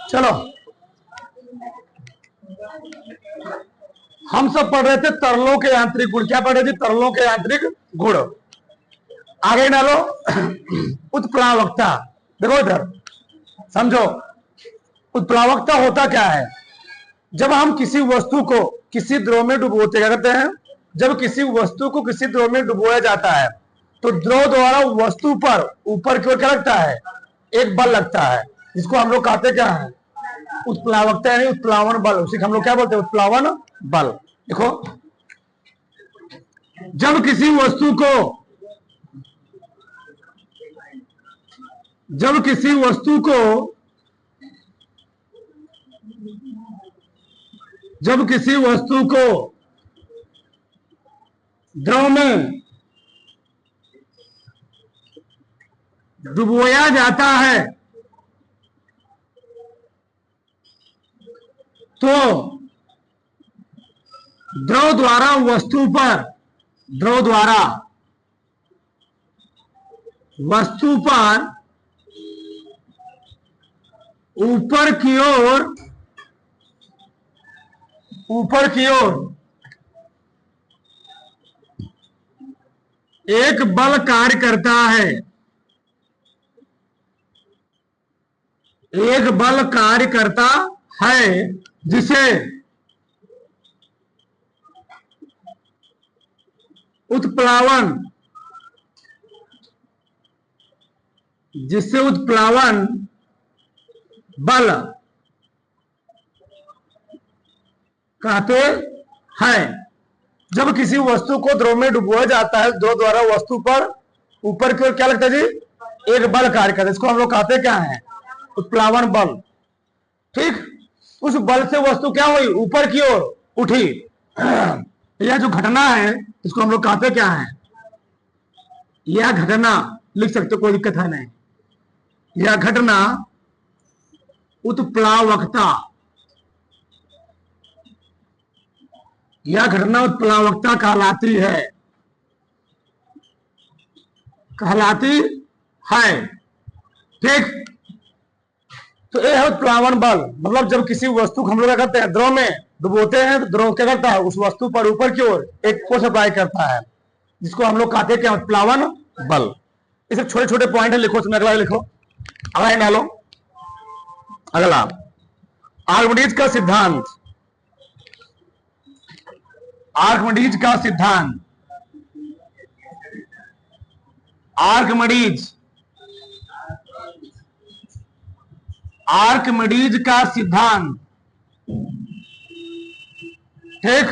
चलो, हम सब पढ़ रहे थे तरलों के यांत्रिक गुण। क्या पढ़ रहे थे? तरलों के यांत्रिक गुण। आगे डालो उत्प्लावकता। देखो इधर समझो, उत्प्लावकता होता क्या है? जब हम किसी वस्तु को किसी द्रव में डुबोते, क्या करते हैं? जब किसी वस्तु को किसी द्रव में डुबोया जाता है तो द्रव द्वारा वस्तु पर ऊपर की ओर क्या लगता है? एक बल लगता है, जिसको हम लोग कहते क्या है? उत्प्लावकता, यानी उत्प्लावन बल। उसी हम लोग क्या बोलते हैं? उत्प्लावन बल। देखो, जब किसी वस्तु को जब किसी वस्तु को जब किसी वस्तु को द्रव में डुबोया जाता है तो द्रव द्वारा वस्तु पर ऊपर की ओर एक बल कार्य करता है। एक बल कार्य करता है जिसे उत्प्लावन बल कहते हैं। जब किसी वस्तु को द्रव में डुबोया जाता है, द्रव द्वारा वस्तु पर ऊपर की ओर क्या लगता है जी? एक बल कार्य करता है। इसको हम लोग कहते क्या है? उत्प्लावन बल। ठीक, उस बल से वस्तु क्या हुई? ऊपर की ओर उठी। यह जो घटना है इसको हम लोग कहते क्या है? यह घटना लिख सकते, कोई दिक्कत है नहीं। यह घटना उत्प्लावकता, यह घटना उत्प्लावकता कहलाती है। ठीक, तो यह है उत्प्लावन बल। मतलब जब किसी वस्तु को हम लोग क्या करते हैं? द्रव में डुबोते हैं तो द्रव क्या करता है? उस वस्तु पर ऊपर की ओर एक फोर्स अप्लाई करता है, जिसको हम लोग कहते हैं क्या? उत्प्लावन बल। ये सब छोटे छोटे पॉइंट है, लिखो। अगला लिखो, अगला डालो। अगला आर्किमिडीज का सिद्धांत। आर्किमिडीज का सिद्धांत। आर्किमिडीज का सिद्धांत। ठीक,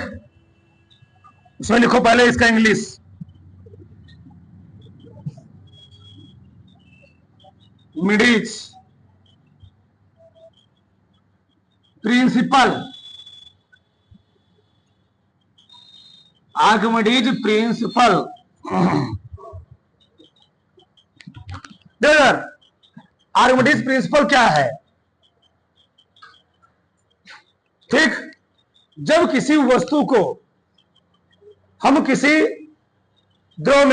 इसमें लिखो पहले इसका इंग्लिश। मिडीज principle. Archimedes principle. Archimedes principle क्या है? ठीक, जब किसी वस्तु को हम किसी द्रव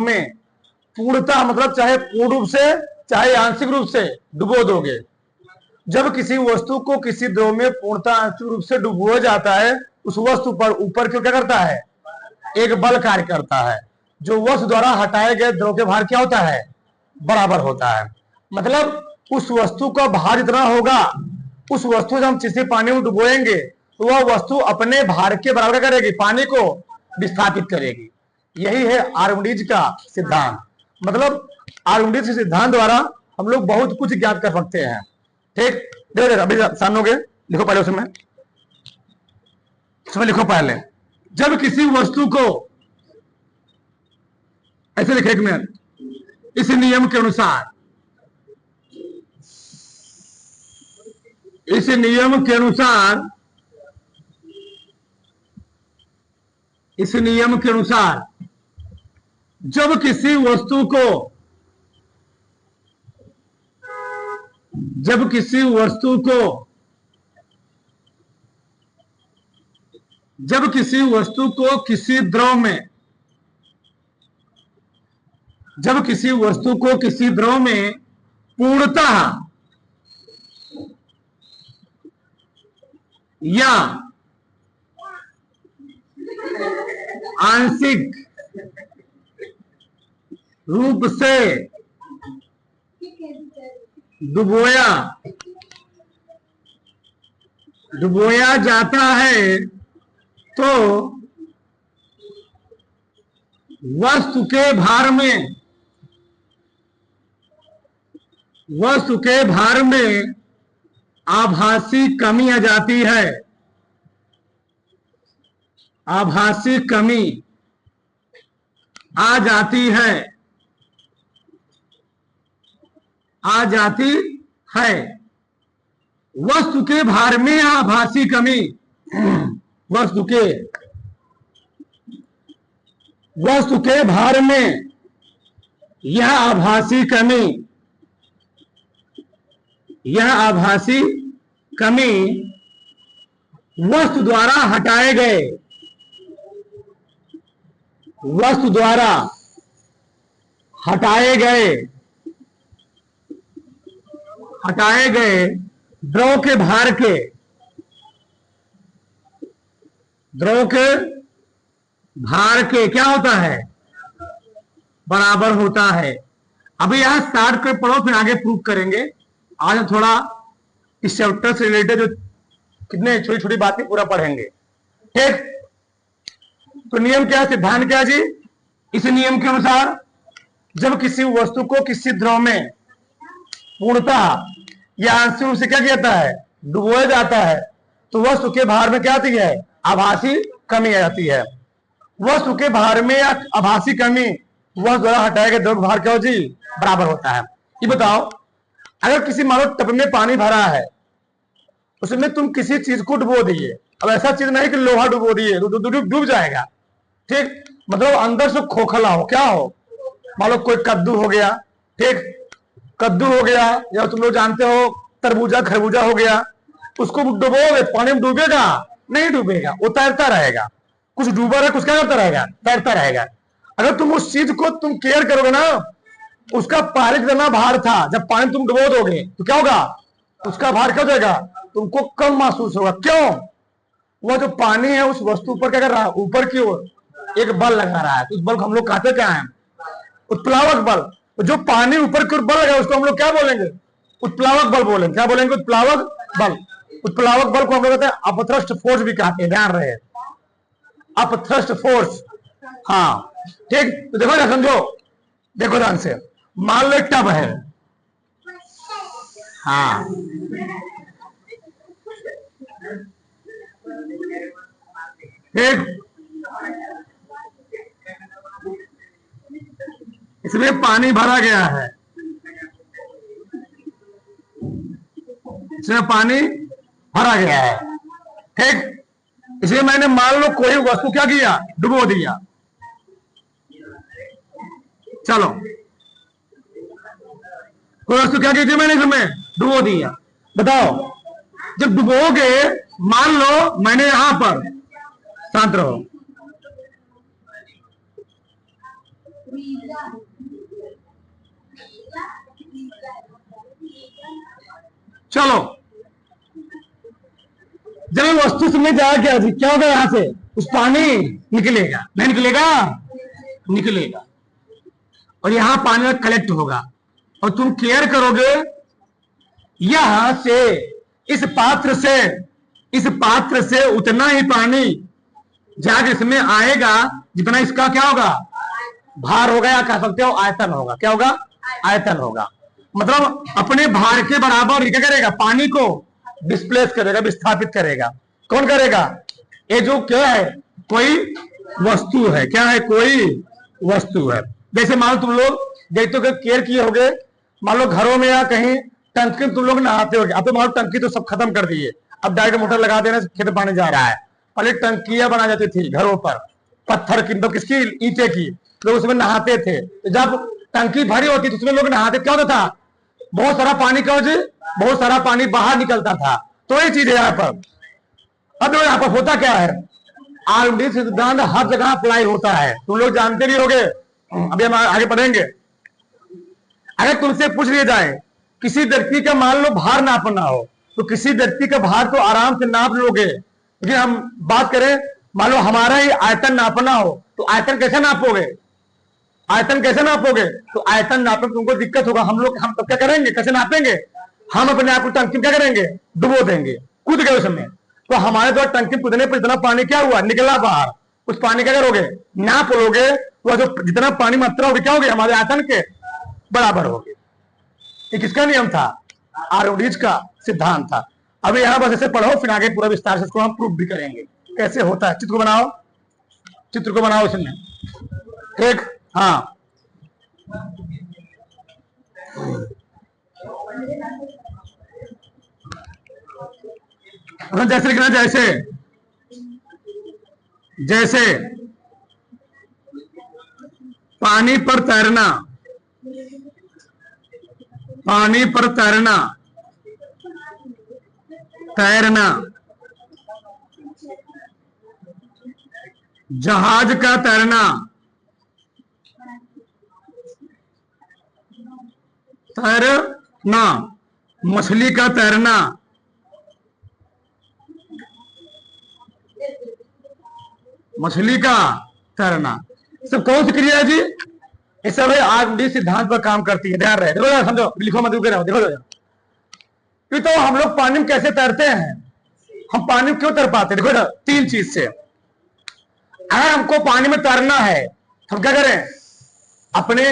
में पूर्णतः, मतलब चाहे पूर्ण रूप से चाहे आंशिक रूप से डुबो दोगे। जब किसी वस्तु को किसी द्रव में पूर्णतः आंशिक रूप से डुबोया जाता है, उस वस्तु पर ऊपर क्यों क्या करता है? एक बल कार्य करता है, जो वस्तु द्वारा हटाए गए द्रव के भार क्या होता है? बराबर होता है। मतलब उस वस्तु का भार जितना होगा, उस वस्तु से हम जिसे पानी में डुबोएंगे तो वह वस्तु अपने भार के बराबर करेगी, पानी को विस्थापित करेगी। यही है आर्किमिडीज का सिद्धांत। मतलब आर्किमिडीज के सिद्धांत द्वारा हम लोग बहुत कुछ ज्ञात कर सकते हैं। ठीक, देखो अभी सामने लिखो पहले, उसमें लिखो पहले। जब किसी वस्तु को, ऐसे लिखे, एक मिनट, इस नियम के अनुसार, जब किसी वस्तु को किसी द्रव में पूर्णतः या आंशिक रूप से डुबोया जाता है तो वस्तु के भार में आभासी कमी आ जाती है। आभासी कमी आ जाती है। वस्तु के भार में आभासी कमी, वस्तु के भार में यह आभासी कमी वस्तु द्वारा हटाए गए द्रव के भार के क्या होता है, बराबर होता है। अभी यहां स्टार्ट कर पढ़ो, फिर आगे प्रूव करेंगे। आज हम थोड़ा इस चैप्टर से रिलेटेड जो कितने छोटी छोटी बातें पूरा पढ़ेंगे, ठीक। तो नियम क्या है, सिद्धांत क्या जी? इस नियम के अनुसार जब किसी वस्तु को किसी द्रव में पूर्णतः या आंशिक रूप से क्या किया जाता है, डुबोया जाता है, तो वस्तु के भार में क्या आती है, आभासी कमी आ जाती है। वस्तु के भार में या आभासी कमी वस्तु द्वारा हटाए गए द्रव भार क्या हो जी, बराबर होता है। ये बताओ, अगर किसी मान लो टब में पानी भरा है, उसमें तुम किसी चीज को डुबो दिए। अब ऐसा चीज नहीं कि लोहा डुबो दिए डूब जाएगा, ठीक। मतलब अंदर से खोखला हो, क्या हो, मान लो कोई कद्दू हो गया, ठीक, कद्दू हो गया, या तुम लोग जानते हो तरबूजा खरबूजा हो गया, उसको डुबोगे पानी में डूबेगा नहीं, डूबेगा, वो तैरता रहेगा। कुछ डूबा है, कुछ क्या करता रहेगा, तैरता रहेगा। अगर तुम उस चीज को तुम केयर करोगे ना, उसका पहले कितना भार था, जब पानी तुम डुबो दोगे तो क्या होगा, उसका भार क्या हो जाएगा, तुमको कम महसूस होगा। क्यों? वो जो पानी है उस वस्तु पर क्या कर रहा है, ऊपर की ओर एक बल लगा रहा है। तो उस बल को हम लोग कहते क्या है, उत्प्लावक बल। जो पानी ऊपर की ओर बल लगा उसको हम लोग क्या बोलेंगे, उत्प्लावक बल बोलेंगे। क्या बोलेंगे, उत्प्लावक बल। उत्प्लावक बल को हम लोग कहते हैं अपथ्रस्ट फोर्स भी कहते हैं, ध्यान रहे, अपथ्रस्ट फोर्स। हाँ ठीक। तो देखो ना, समझो, देखो ध्यान से, मान लो एक टब है, हाँ, ठीक, इसमें पानी भरा गया है, इसमें पानी भरा गया है, ठीक। इसलिए मैंने मान लो कोई वस्तु क्या किया, डुबो दिया। चलो, कोई वस्तु क्या की थी मैंने, इसमें डुबो दिया। बताओ, जब डुबोगे, मान लो मैंने यहां पर, शांत रहो, चलो, जब वस्तु से जाएगा क्या होगा, यहां से उस पानी निकलेगा, नहीं निकलेगा, निकलेगा, और यहां पानी कलेक्ट होगा, और तुम केयर करोगे, यहां से इस पात्र से उतना ही पानी जाकर इसमें आएगा जितना इसका क्या होगा, भार होगा, या कह सकते हो आयतन होगा। क्या होगा, आयतन होगा। मतलब अपने भार के बराबर क्या करेगा, पानी को डिस्प्लेस करेगा, विस्थापित करेगा। कौन करेगा, ये जो क्या है, कोई वस्तु है, क्या है, कोई वस्तु है। जैसे मान लो तुम लोग देखते हो, केयर किए होगे, मान लो घरों में या कहीं टंकी तुम लोग नहाते होगे। अब तो मान लो टंकी तो सब खत्म कर दिए, अब डायरेक्ट मोटर लगा देना, खेत पानी जा रहा है। पहले टंकियां बना जाती थी घरों पर, पत्थर की, मतलब किसकी, ईंटे की, लोग उसमें नहाते थे। जब टंकी भरी होती तो उसमें लोग नहाते, क्या होता था, बहुत सारा पानी का बहुत सारा पानी बाहर निकलता था। तो ये चीज है यहाँ पर। अब यहाँ पर होता क्या है, आर्मडी सिद्धांत हर जगह अप्लाई होता है, तुम लोग जानते भी होगे, अभी हम आगे पढ़ेंगे। अगर तुमसे पूछ लिया जाए किसी व्यक्ति का मान लो भार नापना हो तो किसी व्यक्ति का भार तो आराम से नाप लोगे, लेकिन हम बात करें मान लो हमारा ही आयतन नापना हो तो आयतन कैसे नापोगे? आयतन कैसे नापोगे? तो आयतन नापने में तुमको दिक्कत होगा। हम तो क्या करेंगे, कैसे नापेंगे? हम अपने आप को टंकी में क्या करेंगे, डुबो देंगे, कूद गए उसमें। तो हमारे द्वारा टंकी कूदने पर इतना पानी क्या हुआ, निकला बाहर। उस पानी क्या करोगे, नाप लोगे, तो जो जितना पानी मात्रा होगी क्या होगी, हमारे आयतन के बराबर होगी। ये किसका नियम था? आर्किमिडीज का सिद्धांत था। अभी यहां बस ऐसे पढ़ो, फिर आगे पूरा विस्तार से इसको हम प्रूफ भी करेंगे कैसे होता है। चित्र को बनाओ, चित्र को बनाओ इसमें एक, हाँ जैसे लिखना, जैसे जैसे पानी पर तैरना, पानी पर तैरना, तैरना, जहाज का तैरना, तैरना, मछली का तैरना, मछली का तैरना, सब कौन सी क्रिया है जी? ये सब आर्किमिडीज सिद्धांत पर काम करती है। ध्यान रहे, देखो समझो, लिखो मत रहो, देखो कि तो हम लोग पानी में कैसे तैरते हैं, हम पानी में क्यों तैर पाते हैं? देखो तीन चीज से। अगर हमको पानी में तैरना है हम क्या करें, अपने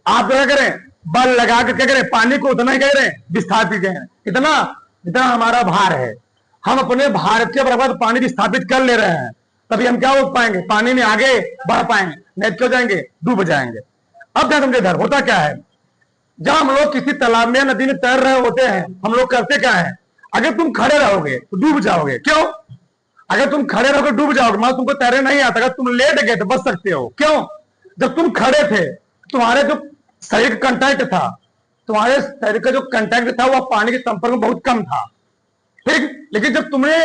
आप क्या करें, बल लगा कर क्या करें, पानी को उतना ही क्या करें, विस्थापित करें। कितना? जितना हमारा भार है, हम अपने भार के बराबर पानी विस्थापित कर ले रहे हैं, तभी हम क्या हो पाएंगे, पानी में आगे बढ़ पाएंगे, नहीं क्यों जाएंगे, डूब जाएंगे। अब क्या समझे, इधर होता क्या है, जब हम लोग किसी तालाब में नदी में तैर रहे होते हैं, हम लोग करते क्या है, अगर तुम खड़े रहोगे तो डूब जाओगे। क्यों? अगर तुम खड़े रहोगे डूब जाओगे। मान तुमको तैरने नहीं आता, अगर तुम लेट गए तो बच सकते हो। क्यों? जब तुम खड़े थे तुम्हारे जो शरीर का कंटैक्ट था, तुम्हारे शरीर का जो कंटैक्ट था वह पानी के संपर्क में बहुत कम था, ठीक। लेकिन जब तुमने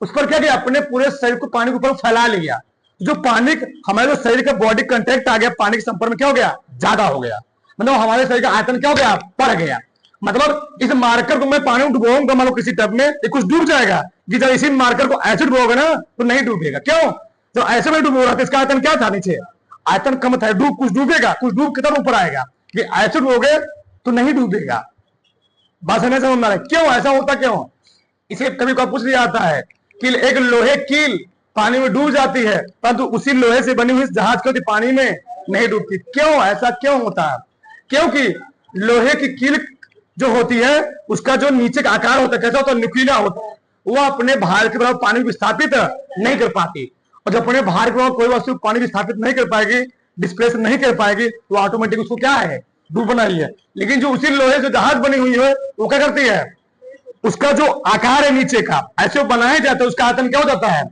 उस पर क्या किया, अपने पूरे शरीर को पानी के ऊपर फैला लिया, जो पानी हमारे जो शरीर का बॉडी कंटैक्ट आ गया, पानी के संपर्क में क्या हो गया, ज्यादा हो गया। मतलब हमारे शरीर का आयतन क्या हो गया, बढ़ गया। मतलब इस मार्कर को मैं पानी में डुबोऊंगा, मान लो किसी टब में, ये कुछ डूब जाएगा। कि जब इसी मार्कर को ऐसे डुबोगे ना तो नहीं डूबेगा। क्यों? तो ऐसे में डूबो रहा था, इसका आयतन क्या था, नीचे आयतन कम था, कुछ डूबेगा, कुछ डूब कितना ऊपर आएगा। कि ऐसे डूबोगे तो नहीं डूबेगा। बात समझ में आ रहा है? क्यों ऐसा होता, क्यों? इसे कभी कभी पूछ लिया जाता है कि एक लोहे कील पानी में डूब जाती है, परंतु उसी लोहे से बनी हुई जहाज क्यों पानी में नहीं डूबती। क्यों ऐसा क्यों होता है? क्योंकि लोहे की कील जो होती है उसका जो नीचे का आकार होता है, कैसा होता है, नुकीला होता है, वो अपने भार के बराबर पानी विस्थापित नहीं कर पाती। और जब अपने भार के बराबर कोई वस्तु पानी विस्थापित नहीं कर पाएगी, डिस्प्लेस नहीं कर पाएगी, तो ऑटोमेटिक उसको क्या है, डूबना ही है। लेकिन जो उसी लोहे जो जहाज बनी हुई है वो क्या करती है, उसका जो आकार है नीचे का ऐसे बनाया जाता है, उसका आयतन क्या हो जाता है,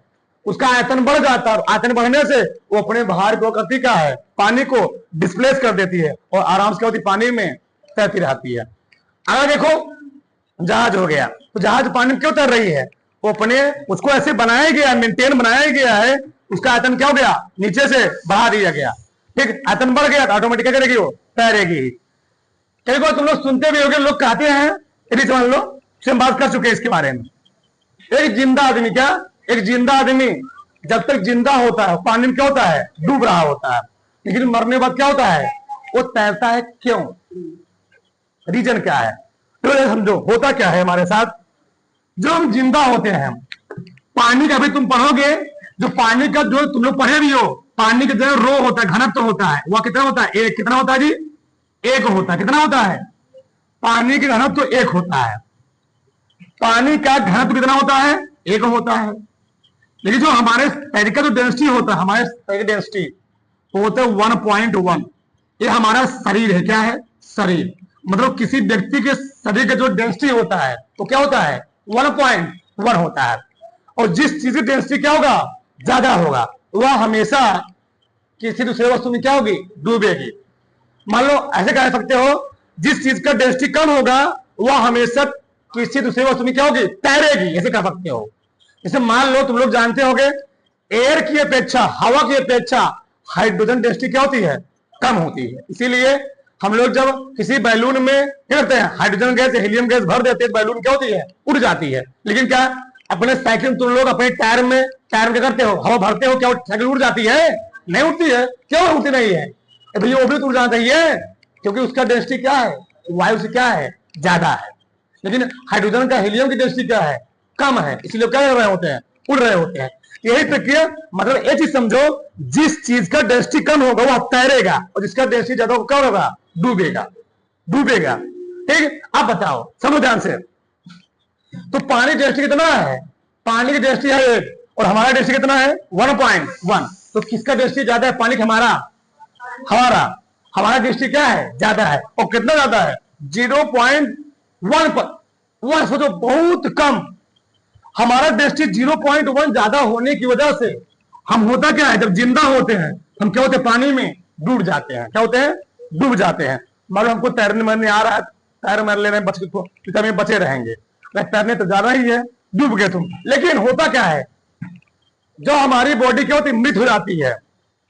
उसका आयतन बढ़ जाता है। आयतन बढ़ने से वो अपने भार को करती क्या है, पानी को डिस्प्लेस कर देती है और आराम से क्या होती, पानी में तैरती रहती है। अगर देखो जहाज हो गया, तो जहाज पानी में क्यों तैर रही है, वो अपने उसको ऐसे बनाया गया, मेंटेन बनाया गया है, उसका आयतन क्या हो गया, नीचे से बढ़ा दिया गया, ठीक। आयतन बढ़ गया तो ऑटोमेटिक क्या करेगी, वो तैरेगी। कई बार तुम लोग सुनते भी होगे, लोग कहते हैं, ये भी समझ लो, हम बात कर चुके हैं इसके बारे में। एक जिंदा आदमी, क्या एक जिंदा आदमी जब तक जिंदा होता है पानी में क्या होता है, डूब रहा होता है, लेकिन मरने के बाद क्या होता है, वो तैरता है। क्यों? रीजन क्या है, तो समझो होता क्या है हमारे साथ। जो हम जिंदा होते हैं, पानी का भी तुम पढ़ोगे, जो पानी का जो तुम लोग पढ़े भी हो, पानी का जो रो होता है, घनत्व होता है, वह कितना होता है, एक। कितना होता है जी, एक होता है। कितना होता है, पानी का घनत्व तो एक होता है। पानी का घनत्व कितना होता है, एक होता है। लेकिन जो हमारे शरीर का जो डेंसिटी होता है, हमारे शरीर का डेंसिटी होता है 1.1। ये हमारा शरीर है, क्या है, शरीर। मतलब किसी व्यक्ति के शरीर का जो डेंसिटी होता है तो क्या होता है, 1.1 होता है। और जिस चीज की डेंसिटी क्या होगा, ज्यादा होगा, वह हमेशा किसी दूसरे वस्तु में क्या होगी, डूबेगी। मान लो ऐसे कह सकते हो, जिस चीज का डेंसिटी कम होगा वह हमेशा किसी दूसरे वस्तु में क्या होगी, तैरेगी, ऐसे कह सकते हो। जैसे मान लो तुम लोग जानते होंगे, एयर की अपेक्षा, हवा की अपेक्षा हाइड्रोजन डेंसिटी क्या होती है, कम होती है। इसीलिए हम लोग जब किसी बैलून में क्या करते हैं, हाइड्रोजन गैस हीलियम गैस भर देते हैं, बैलून क्या होती है, उड़ जाती है। लेकिन क्या अपने साइकिल तुम लोग अपने टायर में क्या करते हो, हवा भरते हो, क्या साइकिल उड़ जाती है? नहीं उड़ती है। क्यों उड़ती नहीं है? भैया वो भी तो उड़ जाना चाहिए, क्योंकि उसका डेंसिटी क्या है, वायु से क्या है, ज्यादा है। लेकिन हाइड्रोजन का हीलियम की डेंसिटी क्या है, कम है, इसलिए क्या कर रहे होते हैं, उड़ रहे होते हैं। यही प्रक्रिया, मतलब ये चीज समझो, जिस चीज का डेंसिटी कम होगा वो तैरेगा, और जिसका डेंसिटी ज्यादा होगा क्या होगा, डूबेगा, डूबेगा। ठीक, आप बताओ, समझो ध्यान से। तो पानी डेंसिटी कितना है, पानी की डेंसिटी है 8 और हमारा डेंसिटी कितना है 1.1। तो किसका डेंसिटी ज्यादा है, पानी का? हमारा हमारा डेंसिटी क्या है, ज्यादा है। और कितना ज्यादा है, 0.1 पर। सोचो, बहुत कम। हमारा डेंसिटी 0.1 ज्यादा होने की वजह से हम, होता क्या है, जब जिंदा होते हैं हम क्या होते हैं, पानी में डूब जाते हैं। क्या होते हैं, डूब जाते हैं। मान लो हमको तैरने मरने आ रहा है, तैर मार ले रहे हैं, में बचे रहेंगे, तैरने तो जा रहा ही है, डूब गए तुम। लेकिन होता क्या है, जो हमारी बॉडी क्या होती है, मृत हो जाती है।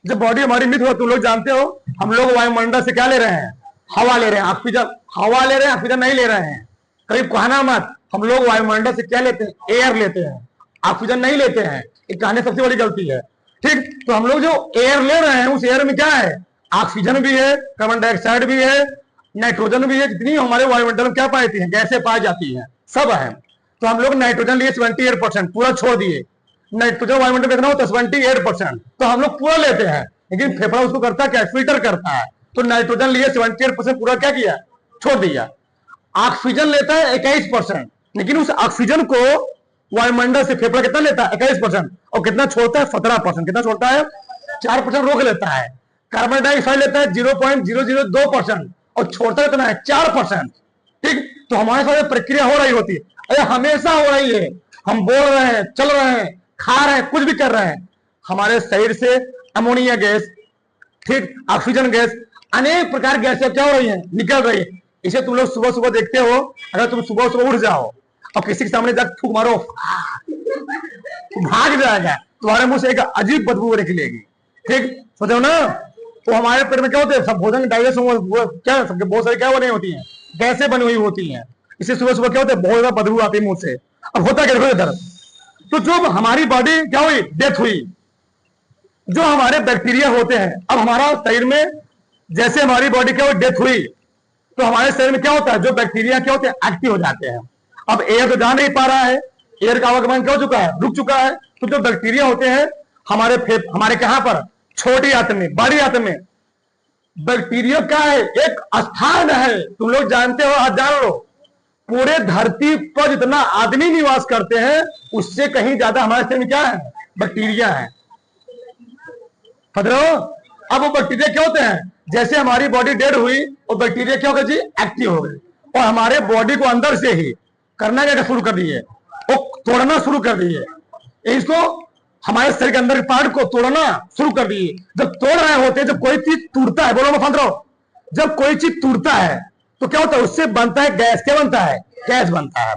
जब बॉडी हमारी मृत हो, तुम लोग जानते हो, हम लोग वायुमंडल से क्या ले रहे हैं, हवा ले रहे हैं, ऑक्सीजन। हवा ले रहे हैं, ऑक्सीजन नहीं ले रहे हैं। कहीं कहना मत, हम लोग वायुमंडल से क्या लेते हैं, एयर लेते हैं, ऑक्सीजन नहीं लेते हैं। ये कहने सबसे बड़ी गलती है। ठीक, तो हम लोग जो एयर ले रहे हैं, उस एयर में क्या है, ऑक्सीजन भी है, कार्बन डाइऑक्साइड भी है, नाइट्रोजन भी है। जितनी हमारे वायुमंडल में क्या पाई है, गैसें पाई जाती हैं, सब है। तो हम लोग नाइट्रोजन लिए 78%, पूरा छोड़ दिए। नाइट्रोजन वायुमंडल में कितना होता है, 78%। तो हम लोग पूरा लेते हैं, लेकिन फेफड़ा उसको करता क्या, फिल्टर करता है। तो नाइट्रोजन लिए 78%, पूरा क्या किया, छोड़ दिया। ऑक्सीजन लेता है 21%, लेकिन उस ऑक्सीजन को वायुमंडल से फेफड़ा कितना लेता है, 21%। और कितना छोड़ता है, 17%। कितना छोड़ता है, 4% रोक लेता है। कार्बन डाइऑक्साइड लेता है 0.002% और छोड़ता कितना है, 4%। ठीक, तो हमारे साथ प्रक्रिया हो रही होती है, अरे हमेशा हो रही है। हम बोल रहे हैं, चल रहे हैं, खा रहे हैं, कुछ भी कर रहे हैं, हमारे शरीर से अमोनिया गैस, ठीक, ऑक्सीजन गैस, अनेक प्रकार गैसें क्या हो रही है, निकल रही है। इसे तुम लोग सुबह सुबह देखते हो, अगर तुम सुबह सुबह उठ जाओ और किसी के सामने जाकर फूंक मारो, तो भाग जाएगा, तुम्हारे मुंह से एक अजीब बदबू निकलेगी। ठीक, सोचो ना। तो हमारे पेट में क्या होते हैं, सब भोजन डाइजेस्ट क्या, सबके बहुत सारी क्या बनी होती हैं, गैसें बनी हुई होती हैं। इसे सुबह सुबह क्या होता है, बहुत ज्यादा बदबू आती है मुंह से। अब होता क्या, इधर तो जो हमारी बॉडी क्या हुई, डेथ हुई। जो हमारे बैक्टीरिया होते हैं, अब हमारा शरीर में जैसे हमारी बॉडी क्या हुई, डेथ हुई, तो हमारे शरीर में क्या होता है, जो बैक्टीरिया क्या होते हैं, एक्टिव हो जाते हैं। अब एयर तो जा नहीं पा रहा है, एयर का आवागमन क्या हो चुका है, रुक चुका है। तो जो बैक्टीरिया होते हैं हमारे कहां पर, छोटी आंत में, बड़ी आंत में। बैक्टीरिया क्या है, एक स्थान है, तुम लोग जानते हो, आज जान लो, पूरे धरती पर जितना आदमी निवास करते हैं, उससे कहीं ज्यादा हमारे शरीर में क्या है, बैक्टीरिया है। अब वो बैक्टीरिया क्या होते हैं, जैसे हमारी बॉडी डेड हुई और बैक्टीरिया क्या हो गया जी, एक्टिव हो गए, और हमारे बॉडी को अंदर से ही करना क्या शुरू कर दिए, वो तोड़ना शुरू कर दिए। इसको हमारे शरीर के अंदर पार्ट को तोड़ना शुरू कर दिए। जब तोड़ रहे होते हैं, जब कोई चीज टूटता है, बोलो मैं समझ रहा हूं, जब कोई चीज टूटता है तो क्या होता है, उससे बनता है गैस। क्या बनता है, गैस बनता है।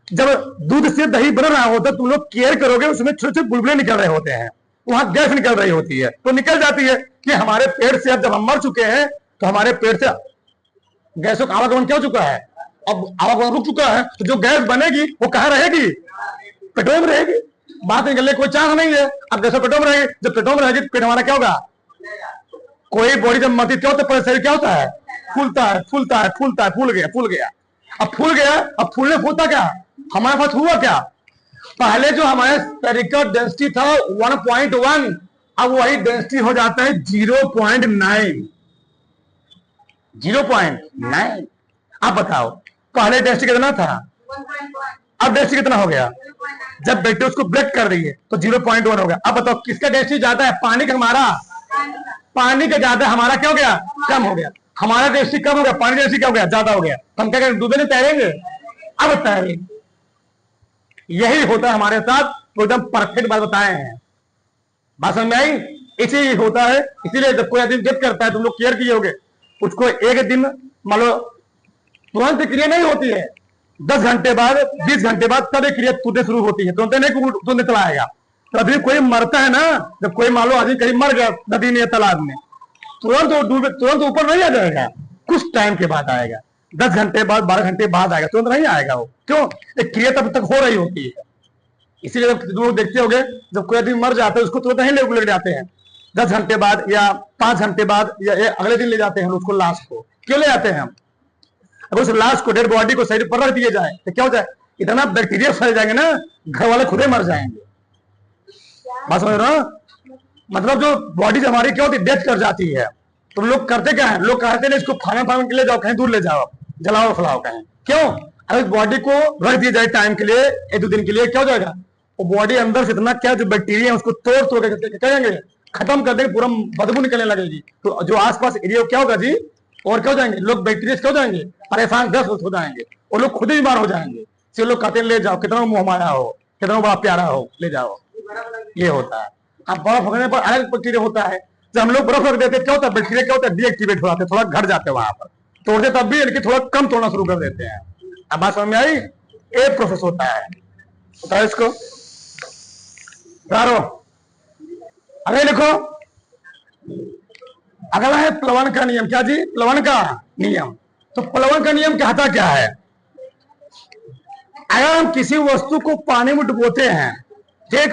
जब दूध से दही बन रहा होता है, तुम लोग केयर करोगे, उसमें छोटे छोटे बुलबुले निकल रहे होते हैं, वहां गैस निकल रही होती है, तो निकल जाती है कि हमारे पेट से, अब जब हम मर चुके हैं तो हमारे पेट से गैसों का आवागमन क्या हो चुका है, अब आवागमन रुक चुका है। तो जो गैस बनेगी वो कहां रहेगी, पेटों में रहेगी। बात निकलने कोई चांस नहीं है। अब गैसों पेटों में रहेगी, जब पेटों में रहेगी पेट हमारा क्या होगा, कोई बॉडी जब मरती क्या होता है, शरीर क्या होता है, फूलता है, फूलता है, फूलता है, फूल गया, फूल गया। अब फूल गया, अब फूलने फूलता क्या, हमारे पास हुआ क्या, पहले जो हमारे शरीर का डेंसिटी था 1.1, अब वही डेंसिटी हो जाता है 0.9। 0.9। आप बताओ, पहले डेंसिटी कितना था, अब डेंसिटी कितना हो गया, जब बैक्टीरिया उसको ब्रेक कर रही है तो 0.1 हो गया। अब बताओ किसका डेंसिटी ज्यादा है, पानी का, हमारा पानी का ज्यादा, हमारा क्या हो गया, कम हो गया। हमारा डेंसिटी कम हो गया, पानी डेंसिटी क्या हो गया, ज्यादा हो गया। हम क्या करें, डूबे नहीं, तैरेंगे, अब तैरेंगे। यही होता है हमारे साथ, तो एकदम परफेक्ट बात बताए हैं, बात समझ में आई। इसी होता है, इसीलिए जब कोई आदमी डेथ करता है, तुम लोग केयर किए होगे, उसको एक दिन मान लो तुरंत क्रिया नहीं होती है, 10 घंटे बाद, 20 घंटे बाद तब क्रिया टूटने शुरू होती है, तुरंत नहीं, तुरंत चला आएगा। तो अभी कोई मरता है ना, जब कोई मान लो आदमी कहीं मर गया नदी में या तालाब में, तुरंत वो डूबे, तुरंत ऊपर नहीं आ जाएगा, कुछ टाइम के बाद आएगा, 10 घंटे बाद, 12 घंटे बाद आएगा, तुरंत नहीं आएगा वो। क्यों? एक क्रिया तब तक हो रही होती है। इसीलिए जब लोग देखते होंगे, जब कोई आदमी मर जाता है उसको तुरंत नहीं ले जाते हैं, 10 घंटे बाद या 5 घंटे बाद या अगले दिन ले जाते हैं उसको, लाश को। क्यों ले जाते हैं हम? अगर उस लाश को, डेड बॉडी को शरीर पर रख दिए जाए तो क्या हो जाए, इतना बैक्टीरिया फैल जाएंगे ना, घर वाले खुद ही मर जाएंगे। बात समझ रहे हो? मतलब जो बॉडी हमारी क्या होती है, डेथ कर जाती है। तो लोग करते क्या है, लोग कहते हैं इसको खाना के लिए जाओ, कहीं दूर ले जाओ, जलाओ फलाओ कहीं। क्यों? अगर बॉडी को रख दिया जाए टाइम के लिए, 1-2 दिन के लिए, क्या हो जाएगा, वो बॉडी अंदर से इतना क्या जो बैक्टीरिया है उसको तोड़ के करेंगे, खत्म कर देंगे, पूरा बदबू निकलने लगेगी। तो जो आसपास एरिया क्या होगा जी, और क्या हो जाएंगे लोग, बैक्टीरिया क्या हो जाएंगे, परेशान, ग्रस्त हो जाएंगे, और लोग खुद ही बीमार हो जाएंगे। इसलिए लोग कहते हैं ले जाओ, कितना मुंह माया हो, कितना बड़ा प्यारा हो, ले जाओ। ये होता है। अब बर्फ रखने पर अलग बैक्टीरिया होता है। जब हम लोग बर्फ रख देते क्या होता है, बैक्टीरिया क्या होता है, डीएक्टिवेट हो जाते हैं, थोड़ा घट जाते हैं वहां पर, तोड़ते तब भी इनकी थोड़ा कम तोड़ना शुरू कर देते हैं। अब बात समझ में आई? एक प्रोसेस होता है, बताओ इसको यारो। अरे देखो, अगला है प्लवन का नियम। क्या जी? प्लवन का नियम। तो प्लवन का नियम कहता क्या है, अगर हम किसी वस्तु को पानी में डुबोते हैं, ठीक,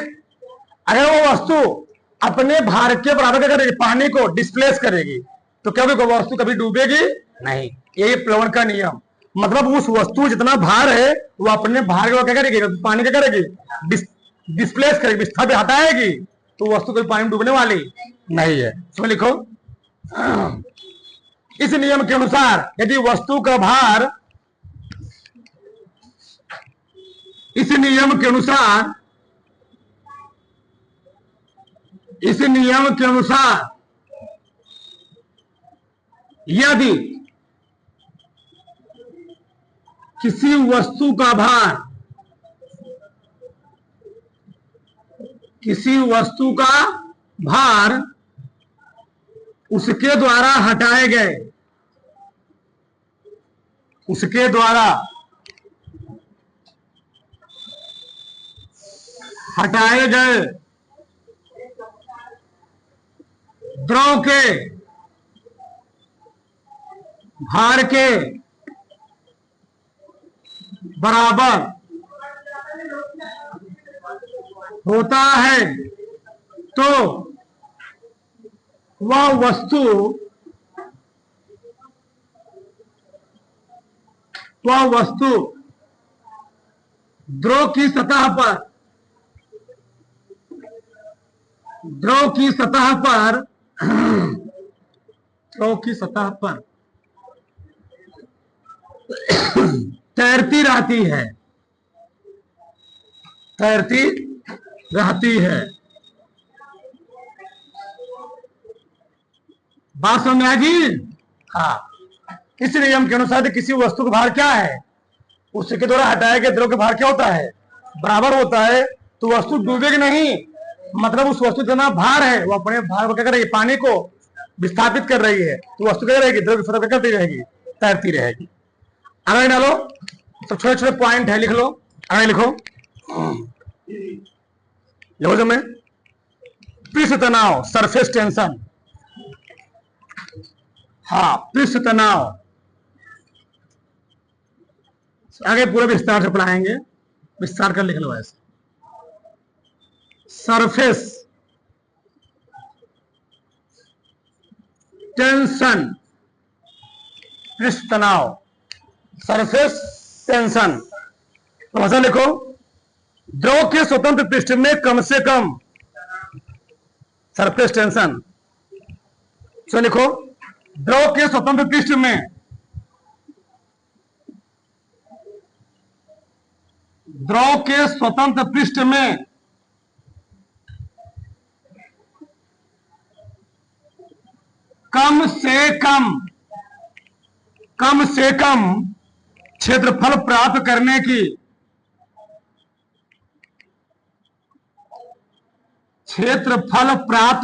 अगर वो वस्तु अपने भार के बराबर क्या करेगी, पानी को डिस्प्लेस करेगी, तो क्या वो वस्तु कभी डूबेगी नहीं। यही प्लवन का नियम। मतलब उस वस्तु जितना भार है वो अपने भार को क्या करेगी, पानी क्या करेगी, डिस्प्लेस करेगी, विस्थापित हटाएगी, तो वस्तु कभी पानी में डूबने वाली नहीं है। इसमें लिखो, इस नियम के अनुसार यदि वस्तु का भार, इस नियम के अनुसार, इस नियम के अनुसार यदि किसी वस्तु का भार, किसी वस्तु का भार उसके द्वारा हटाए गए, उसके द्वारा हटाए गए द्रव के भार के बराबर होता है, तो वह वस्तु, वह वस्तु द्रव की सतह पर, द्रव की सतह पर, द्रव की सतह पर तैरती रहती है, तैरती रहती है। बात समझ में आएगी? हाँ। इस नियम के अनुसार किसी वस्तु का भार क्या है, उसके द्वारा हटाए गए द्रव का भार क्या होता है, बराबर होता है, तो वस्तु डूबेगी नहीं। मतलब उस वस्तु जितना भार है वो अपने भार को क्या करेगी, पानी को विस्थापित कर रही है, तो वस्तु क्या रहेगी, द्रव की करती रहेगी, तैरती रहेगी। आगे डालो, तो छोटे छोटे पॉइंट है, लिख लो। आगे लिखो, लिखो जो में पृष्ठ तनाव, सरफेस टेंशन। हाँ, पृष्ठ तनाव आगे पूरा विस्तार से पढ़ाएंगे, विस्तार कर लिख लो ऐसे। सरफेस टेंशन, पृष्ठ तनाव, सरफेस टेंशन। तो भाषा लिखो, द्रव के स्वतंत्र पृष्ठ में कम से कम, सरफेस टेंशन। तो लिखो, द्रव के स्वतंत्र पृष्ठ में, द्रव के स्वतंत्र पृष्ठ में कम से कम क्षेत्रफल प्राप्त करने की, क्षेत्रफल प्राप्त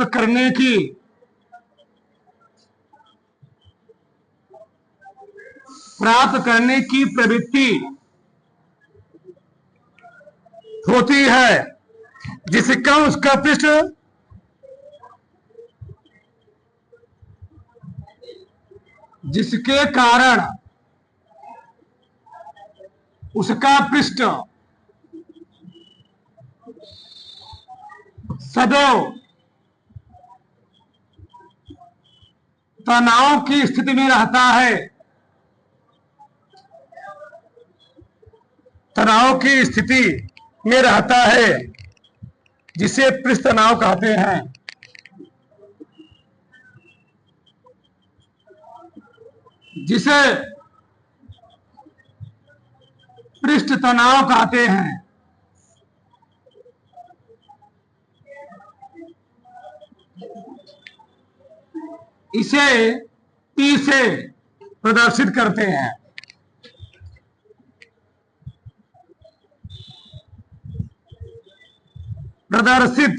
करने की प्रवृत्ति होती है, जिससे कम उसका पृष्ठ जिसके कारण उसका पृष्ठ सदैव तनाव की स्थिति में रहता है। तनाव की स्थिति में रहता है, जिसे पृष्ठ तनाव कहते हैं। जिसे पृष्ठ तनाव कहते हैं। इसे P से प्रदर्शित करते हैं। प्रदर्शित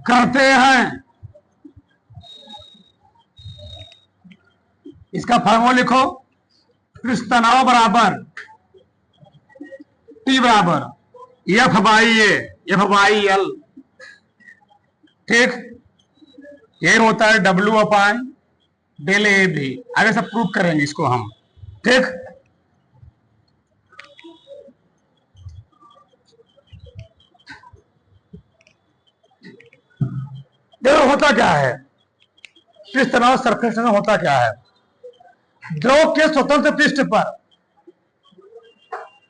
करते हैं। इसका फॉर्मूला लिखो, पृष्ठ तनाव बराबर T बराबर F by A, F by L। ठीक, ये होता है W अपान डेल ए भी। आगे सब प्रूफ करेंगे इसको हम। ठीक, देखो होता क्या है पृष्ठ तनाव सरफेस टेंशन होता क्या है। द्रव के स्वतंत्र पृष्ठ पर,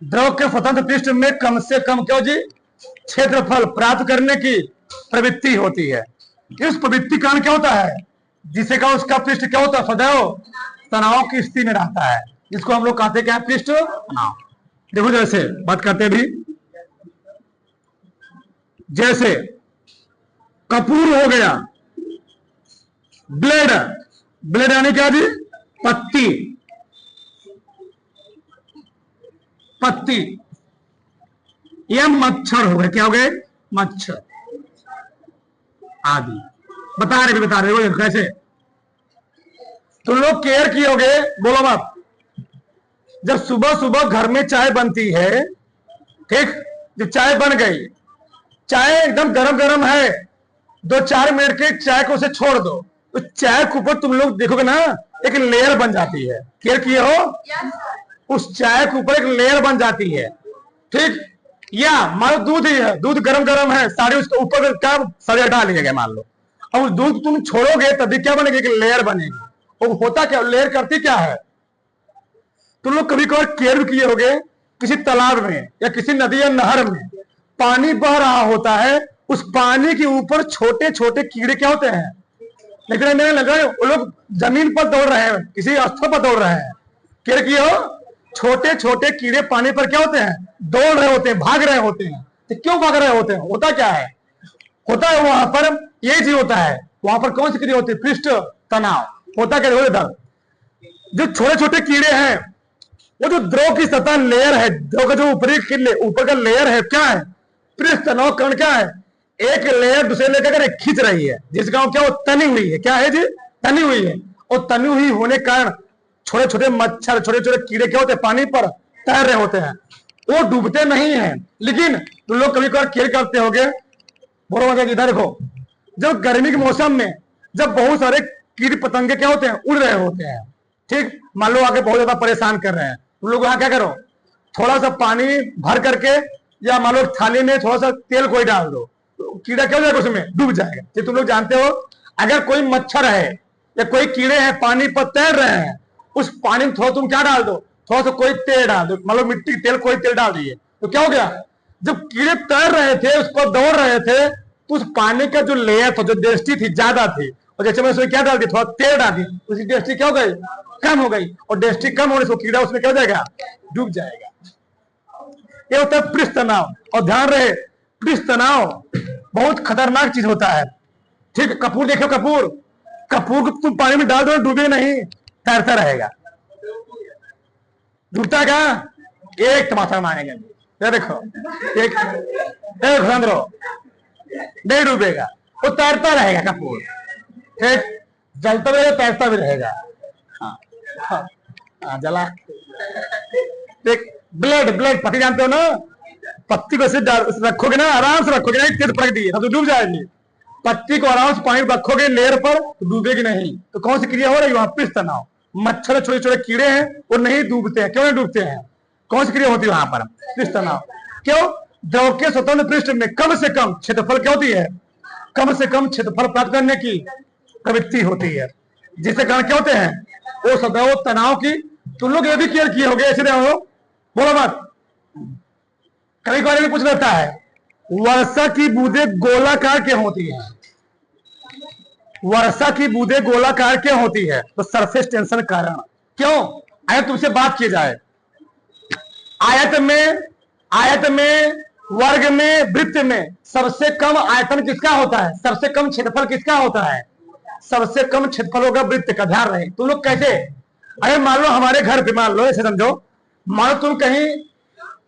द्रव के स्वतंत्र पृष्ठ में कम से कम क्यों जी क्षेत्रफल प्राप्त करने की प्रवृत्ति होती है। इस प्रवृत्ति कारण क्या होता है, जिसे का उसका पृष्ठ क्या होता है, सदैव तनाव की स्थिति में रहता है, जिसको हम लोग कहते हैं क्या, पृष्ठ तनाव। देखो जैसे बात करते भी, जैसे कपूर हो गया, ब्लेड, ब्लेड यानी क्या जी, पत्ती, पत्ती। यह मच्छर हो गए, क्या हो गए, मच्छर आदि। बता रहे कैसे तुम लोग केयर किए होगे, बोलो मत। जब सुबह सुबह घर में चाय बनती है, ठीक, जब चाय बन गई, चाय एकदम गरम गरम है, 2-4 मिनट के चाय को उसे छोड़ दो, तो चाय के ऊपर तुम लोग देखोगे ना एक लेयर बन जाती है। केयर किए हो, उस चाय के ऊपर एक लेयर बन जाती है। ठीक, या मान लो दूध ही है, दूध गरम गरम है, सारे उसके ऊपर क्या सरिया डाल लिया गया मान लो, अब उस दूध तुम छोड़ोगे तभी क्या बनेगी, एक लेयर बनेगी। और होता क्या, लेयर करती क्या है, तुम लोग कभी कभार केयर भी किए होगे, किसी तालाब में या किसी नदी या नहर में पानी बह रहा होता है, उस पानी के ऊपर छोटे छोटे कीड़े क्या होते हैं, लेकिन मैंने लगा वो लोग जमीन पर दौड़ रहे हैं, किसी स्थल पर दौड़ रहे हैं। केयर किए हो, छोटे छोटे कीड़े पानी पर क्या होते हैं, दौड़ रहे होते हैं, भाग रहे होते हैं। तो क्यों भाग रहे होते हैं, होता क्या है, होता है वहां पर ये चीज होता है, वहां पर कौन सी क्रिया होती है, पृष्ठ तनाव होता क्या इधर। जो छोटे छोटे कीड़े हैं, वो जो द्रव की सतह लेयर है, द्रव का जो ऊपर का लेयर है क्या है, पृष्ठ तनाव कण क्या है, एक लेयर दूसरे लेकर खींच रही है, जिसका क्या, वो तनी हुई है, क्या है जी, तनी हुई है। और तनी हुई होने के कारण छोटे छोटे मच्छर, छोटे छोटे कीड़े क्या होते हैं, पानी पर तैर रहे होते हैं, वो डूबते नहीं है। लेकिन तुम लोग कभी कभार केयर करते होगे, बोलो इधर देखो, जब गर्मी के मौसम में जब बहुत सारे कीट पतंगे क्या होते हैं, उड़ रहे होते हैं, ठीक, मान लो आगे बहुत ज्यादा परेशान कर रहे हैं, तुम लोग वहां क्या करो, थोड़ा सा पानी भर करके या मान लो थाली में थोड़ा सा तेल कोई डाल दो, तो कीड़ा क्या हो जाएगा, उसमें डूब जाएगा। तो तुम लोग जानते हो, अगर कोई मच्छर है या कोई कीड़े हैं पानी पर तैर रहे हैं, उस पानी में थोड़ा तुम क्या डाल दो, थोड़ा सा कोई तेल डाल दो, मान लो मिट्टी तेल, कोई तेल डाल दिए, तो क्या हो गया, जब कीड़े तैर रहे थे, उस पर दौड़ रहे थे, तो उस पानी का जो लेयर था, जो डेंसिटी थी ज्यादा थी, और जैसे मैं उसमें क्या डाल दी, थोड़ा तेल डाल दी, उसकी डेंसिटी क्या हो गई, कम हो गई, और डेंसिटी कम होने से कीड़ा उसमें क्या हो जाएगा, डूब जाएगा। ये होता है पृष्ठ तनाव। और ध्यान रहे, पृष्ठ तनाव बहुत खतरनाक चीज होता है। ठीक, कपूर देखो, कपूर, कपूर को तुम पानी में डाल दो, डूबे नहीं, तैरता रहेगा। डूबता क्या, एक तमाशा मारेंगे, ये देखो, एक नहीं डूबेगा, वो तैरता रहेगा कपूर। ठीक, जलता भी रहेगा, तैरता भी रहेगा। हाँ, हाँ, जला। ठीक, ब्लेड, ब्लेड पत्ती जानते हो ना, पत्ती को रखोगे ना, आराम से रखोगे ना, तेज पकड़ दिए तो डूब जाएगी। पत्ती को आराम से पानी में रखोगे लेयर पर तो डूबेगी नहीं। तो कौन सी क्रिया हो रही है वहां? पृष्ठ तनाव। मच्छर छोटे छोटे कीड़े हैं वो नहीं डूबते हैं। क्यों नहीं डूबते हैं? कौन सी क्रिया होती है वहां पर? पृष्ठ तनाव। क्यों? द्रव के स्वतंत्र पृष्ठ में कम से कम क्षेत्रफल क्या होती है? कम से कम क्षेत्रफल प्राप्त करने की प्रवृत्ति होती है, जिसके कारण क्या होते हैं? वो सदैव तनाव की। तुम लोग ये भी क्लियर किए होंगे, ऐसे हो बोलो मत। कभी कभी कुछ रहता है, वर्षा की बूंदें गोलाकार क्यों होती है? वर्षा की बूंदें गोलाकार क्यों होती है? तो सरफेस टेंशन कारण। क्यों? आया तुमसे बात की जाए, आयत में वर्ग में वृत्त में सबसे कम आयतन किसका होता है? सबसे कम क्षेत्रफल किसका होता है? सबसे कम क्षेत्रफल होगा वृत्त का। ध्यान रहे। तुम लोग कैसे? अरे मान लो हमारे घर पे, मान लो ऐसे समझो, मान लो तुम कहीं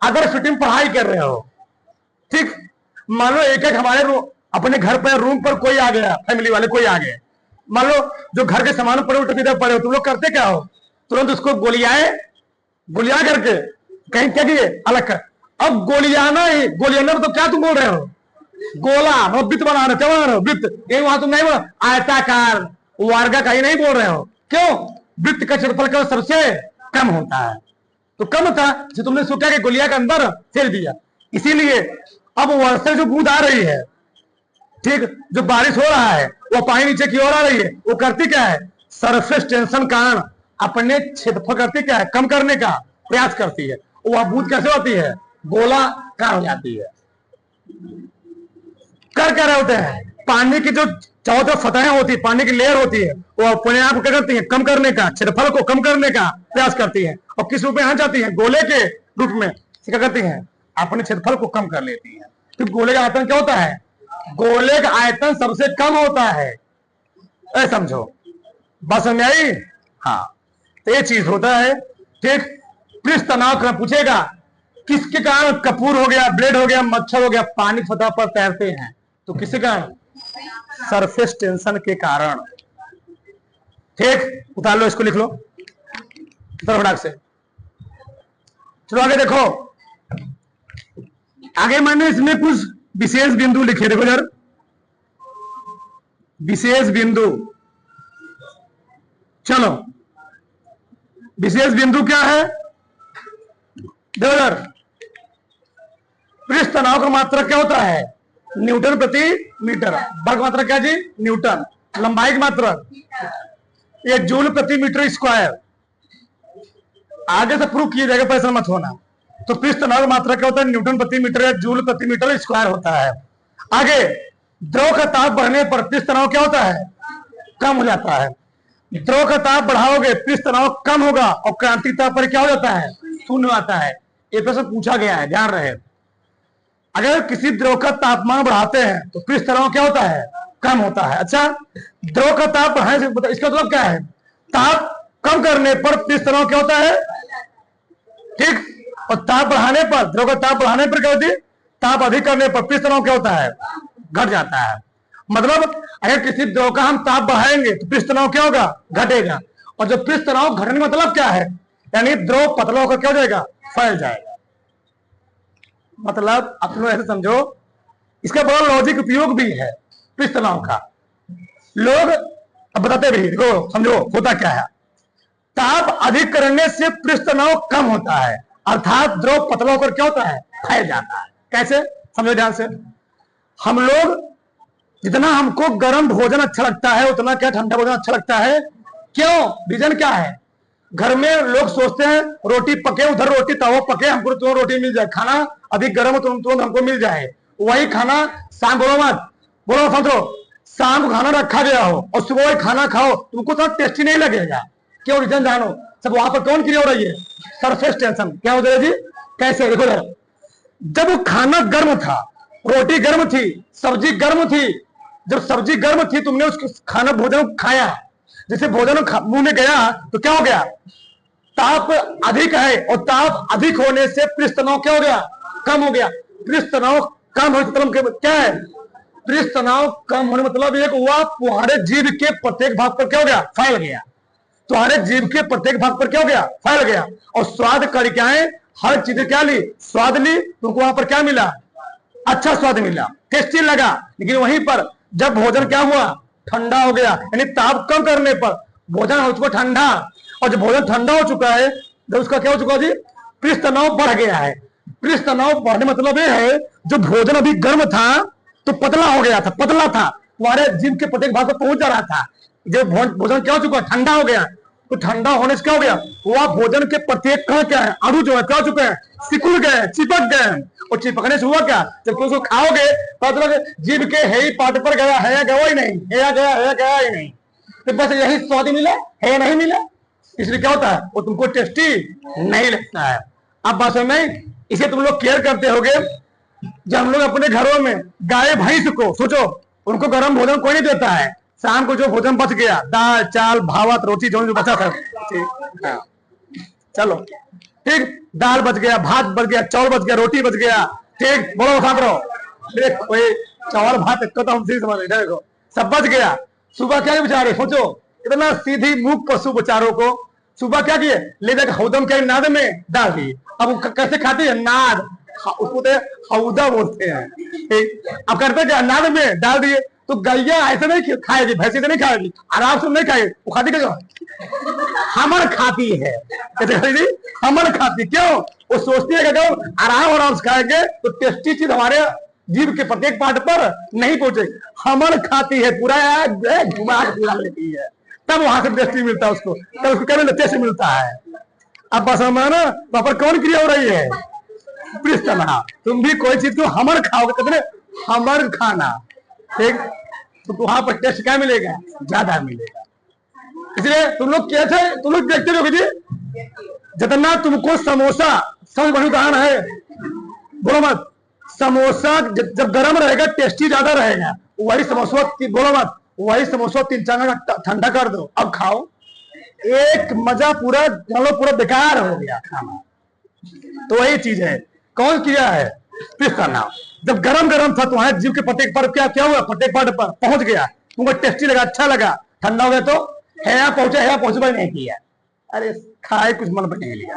अगर शूटिंग पढ़ाई कर रहे हो, ठीक, मान लो एक एक हमारे अपने घर पर रूम पर कोई आ गया, फैमिली वाले कोई आ गए, मान लो जो घर के सामान पड़े उल्टे पड़े हो, तुम लोग करते क्या हो? तुरंत उसको गोलियां करके कहीं क्या किए अलग कर। अब गोलियाना तो क्या तुम बोल रहे हो? गोला वृत्त बना रहे, क्या बना रहे हो? वृत्त। ये वहां तुम नहीं बोल, आयताकार वर्ग कहीं नहीं बोल रहे हो। क्यों? वृत्त का क्षेत्रफल का सबसे कम होता है, तो कम था जो तुमने सोचा कि गोलियां के अंदर फेर दिया। इसीलिए अब वर्षा जो बूंद आ रही है, ठीक, जो बारिश हो रहा है वो पानी नीचे की ओर आ रही है, वो करती क्या है? सरफेस टेंशन कारण अपने क्षेत्रफल करती क्या है? कम करने का प्रयास करती है। वह बूंद कैसे होती है? गोलाकार हो जाती है। कर क्या रहे होते हैं? पानी की जो चारों तरफ सतहें होती है, पानी की लेयर होती है, वो अपने आप क्या करती है? कम करने का, क्षेत्रफल को कम करने का प्रयास करती है। और किस रूप में आ जाती है? गोले के रूप में क्या करती है? अपने क्षेत्रफल को कम कर लेती है। तो गोले का आयतन क्या होता है? गोले का आयतन सबसे कम होता है। ऐ समझो, बात समझ आई? हाँ, तो ये चीज होता है, ठीक। पृष्ठ तनाव का पूछेगा किसके कारण कपूर हो गया, ब्लेड हो गया, मच्छर हो गया, पानी की सतह पर तैरते हैं, तो किसके कारण? सरफेस टेंशन के कारण। ठीक, उतार लो, इसको लिख लो फटाक से। चलो आगे देखो, आगे मैंने इसमें कुछ विशेष बिंदु लिखे, देखो यार, विशेष बिंदु। चलो, विशेष बिंदु क्या है? देखो यार, पृष्ठ तनाव का मात्रा क्या होता है? न्यूटन प्रति मीटर। वर्ग मात्रा क्या जी? न्यूटन। लंबाई की मात्रा ये जूल प्रति मीटर स्क्वायर। आगे से प्रूव किया जाएगा, पैसा मत होना। तो पृष्ठ तनाव की मात्रा क्या होता है? न्यूटन प्रति मीटर या जूल प्रति मीटर स्क्वायर होता है। आगे, द्रव का ताप बढ़ने पर पृष्ठ तनाव क्या होता है? कम हो जाता है। द्रव का ताप बढ़ाओगे, पृष्ठ तनाव कम होगा, और क्रांतिक ताप पर क्या हो जाता है? शून्य आता है। ये प्रश्न पूछा गया है, ध्यान रहे। अगर किसी द्रव का तापमान बढ़ाते हैं तो पृष्ठ तनाव क्या होता है? कम होता है। अच्छा, द्रव का ताप बढ़ाने से इसका मतलब क्या है? ताप कम करने पर पृष्ठ तनाव क्या होता है? ठीक, और ताप बढ़ाने पर, द्रव का ताप बढ़ाने पर क्या होती है? ताप अधिक करने पर पृष्ठ तनाव क्या होता है? घट जाता है। मतलब अगर किसी द्रव का हम ताप बढ़ाएंगे तो पृष्ठ तनाव क्या होगा? घटेगा। और जब पृष्ठ तनाव घटने का मतलब क्या है? यानी द्रव पतला होकर क्या हो जाएगा? फैल जाएगा। मतलब अपने ऐसे समझो, इसका बड़ा लॉजिक उपयोग भी है पृष्ठ तनाव का। लोग अब बताते भी, देखो समझो होता क्या है। ताप अधिक करने से पृष्ठ तनाव कम होता है, अर्थात द्रव पतला होकर क्या होता है? फैल जाता है। कैसे? समझो ध्यान से। हम लोग जितना हमको गर्म भोजन अच्छा लगता है उतना क्या ठंडा भोजन अच्छा लगता है? क्यों? रीजन क्या है? घर में लोग सोचते हैं रोटी पके, उधर रोटी तवा पके, हमको तो रोटी मिल जाए, खाना अधिक गर्म हो तुरंत हमको मिल जाए। वही खाना शाम, बोलो मत, बोलो समझो, शाम को खाना रखा गया हो और सुबह वही खाना खाओ, तुमको तो टेस्टी नहीं लगेगा। क्यों? रीजन जानो। सब वहां पर कौन क्रिया हो रही है? Surface tension. क्या हो जाएगा जी? कैसे? देखो जरा, जब वो खाना गर्म था, रोटी गर्म थी, सब्जी गर्म थी, जब सब्जी गर्म थी तुमने उसको खाना भोजन खाया, जैसे भोजन मुंह में गया तो क्या हो गया? ताप अधिक है, और ताप अधिक होने से पृष्ठ तनाव क्या हो गया? कम हो गया। पृष्ठ तनाव कम होने का मतलब क्या है? पृष्ठ तनाव कम होने मतलब एक हुआ तुम्हारे जीभ के प्रत्येक भाग पर क्या हो गया? फैल गया। तुम्हारे जीभ के प्रत्येक भाग पर क्या हो गया? फैल गया। और स्वाद कणिकाएं हर चीज क्या ली? स्वाद ली, तुमको वहां पर क्या मिला? अच्छा स्वाद मिला, टेस्टी लगा। लेकिन वहीं पर जब भोजन क्या हुआ, ठंडा हो गया, यानी ताप कम करने पर भोजन हो चुका ठंडा, और जब भोजन ठंडा हो चुका है जब उसका क्या हो चुका जी, पृष्ठ तनाव बढ़ गया है। पृष्ठ तनाव बढ़ने मतलब ये है जो भोजन अभी गर्म था तो पतला हो गया था, पतला था, तुम्हारे जीभ के प्रत्येक भाग पर पहुंच जा रहा था। जब भोजन क्या हो चुका, ठंडा हो गया, तो ठंडा होने से क्या हो गया, वह भोजन के प्रत्येक कण क्या है, अणु जो है क्या हो चुके हैं, सिकुड़ गए, चिपक गए, और चिपकने से हुआ क्या, जब तुम उसको खाओगे पता लगे जीभ के है ही पार्ट पर गया है या गया ही नहीं, है या गया ही नहीं, तो बस यही स्वाद मिला है या नहीं मिला, इसलिए क्या होता है वो तुमको टेस्टी नहीं लगता है। अब बात में इसे तुम लोग केयर करते होगे, जब हम लोग अपने घरों में गाय भैंस को सोचो, उनको गर्म भोजन कोई नहीं देता है, शाम को जो भोजन बच गया, दाल चावल भात रोटी जो बचा था, चलो ठीक, दाल बच गया, भात बच गया, चावल बच गया, रोटी बच गया, ठीक, बोलो खाते रहो, कोई चावल भात तो हम समझ देखो सब बच गया। सुबह क्या बेचारे सोचो, इतना सीधी मूक पशु बेचारों को सुबह क्या किए, ले जाकर हौदम के नाद में डाल दिए। अब कैसे खाते हैं, नाद, उसको हौदा बोलते हैं, अब करते क्या, नाद में डाल दिए, तो गैया ऐसे नहीं खाएगी, भैंसी से नहीं खाएगी, आराम से नहीं खाएगी, वो खाती क्या, हमर खाती है, कैसे हमर खाती, क्यों, वो सोचती है कि आराम से खाएंगे तो टेस्टी चीज हमारे जीभ के प्रत्येक पार्ट पर नहीं पहुंचे, हमर खाती है, पूरा घुमा पूरा लेती है, तब वहां से टेस्टी मिलता है उसको, तब उसको क्या टेस्ट मिलता है। अब बस ना वहां पर कौन क्रिया हो रही है, पृष्ठ तनाव। तुम भी कोई चीज को हमर खाओगे, कितने हमर खाना, ठीक, तो वहां पर टेस्ट क्या मिलेगा, ज्यादा मिलेगा। इसलिए तुम लोग कैसे, तुम लोग देखते रहोगे जी, जितना तुमको समोसा, समझ बड़ी उदाहरण है, बोलो मत, समोसा जब गर्म रहेगा टेस्टी ज्यादा रहेगा, वही समोसा बोलो मत, वही समोसा 3-4 घंटा ठंडा कर दो, अब खाओ, एक मजा पूरा पूरा बेकार हो गया खाना। तो वही चीज है, कौन किया है, पृष्ठ तनाव। जब गरम गरम था तुम्हारे जीव के प्रत्येक पर क्या हुआ, प्रत्येक पार्ट पर पहुंच गया, तुमको टेस्टी लगा, अच्छा लगा, ठंडा हो गया तो है पहुंचे नहीं किया, अरे खाए कुछ मन पर नहीं लिया।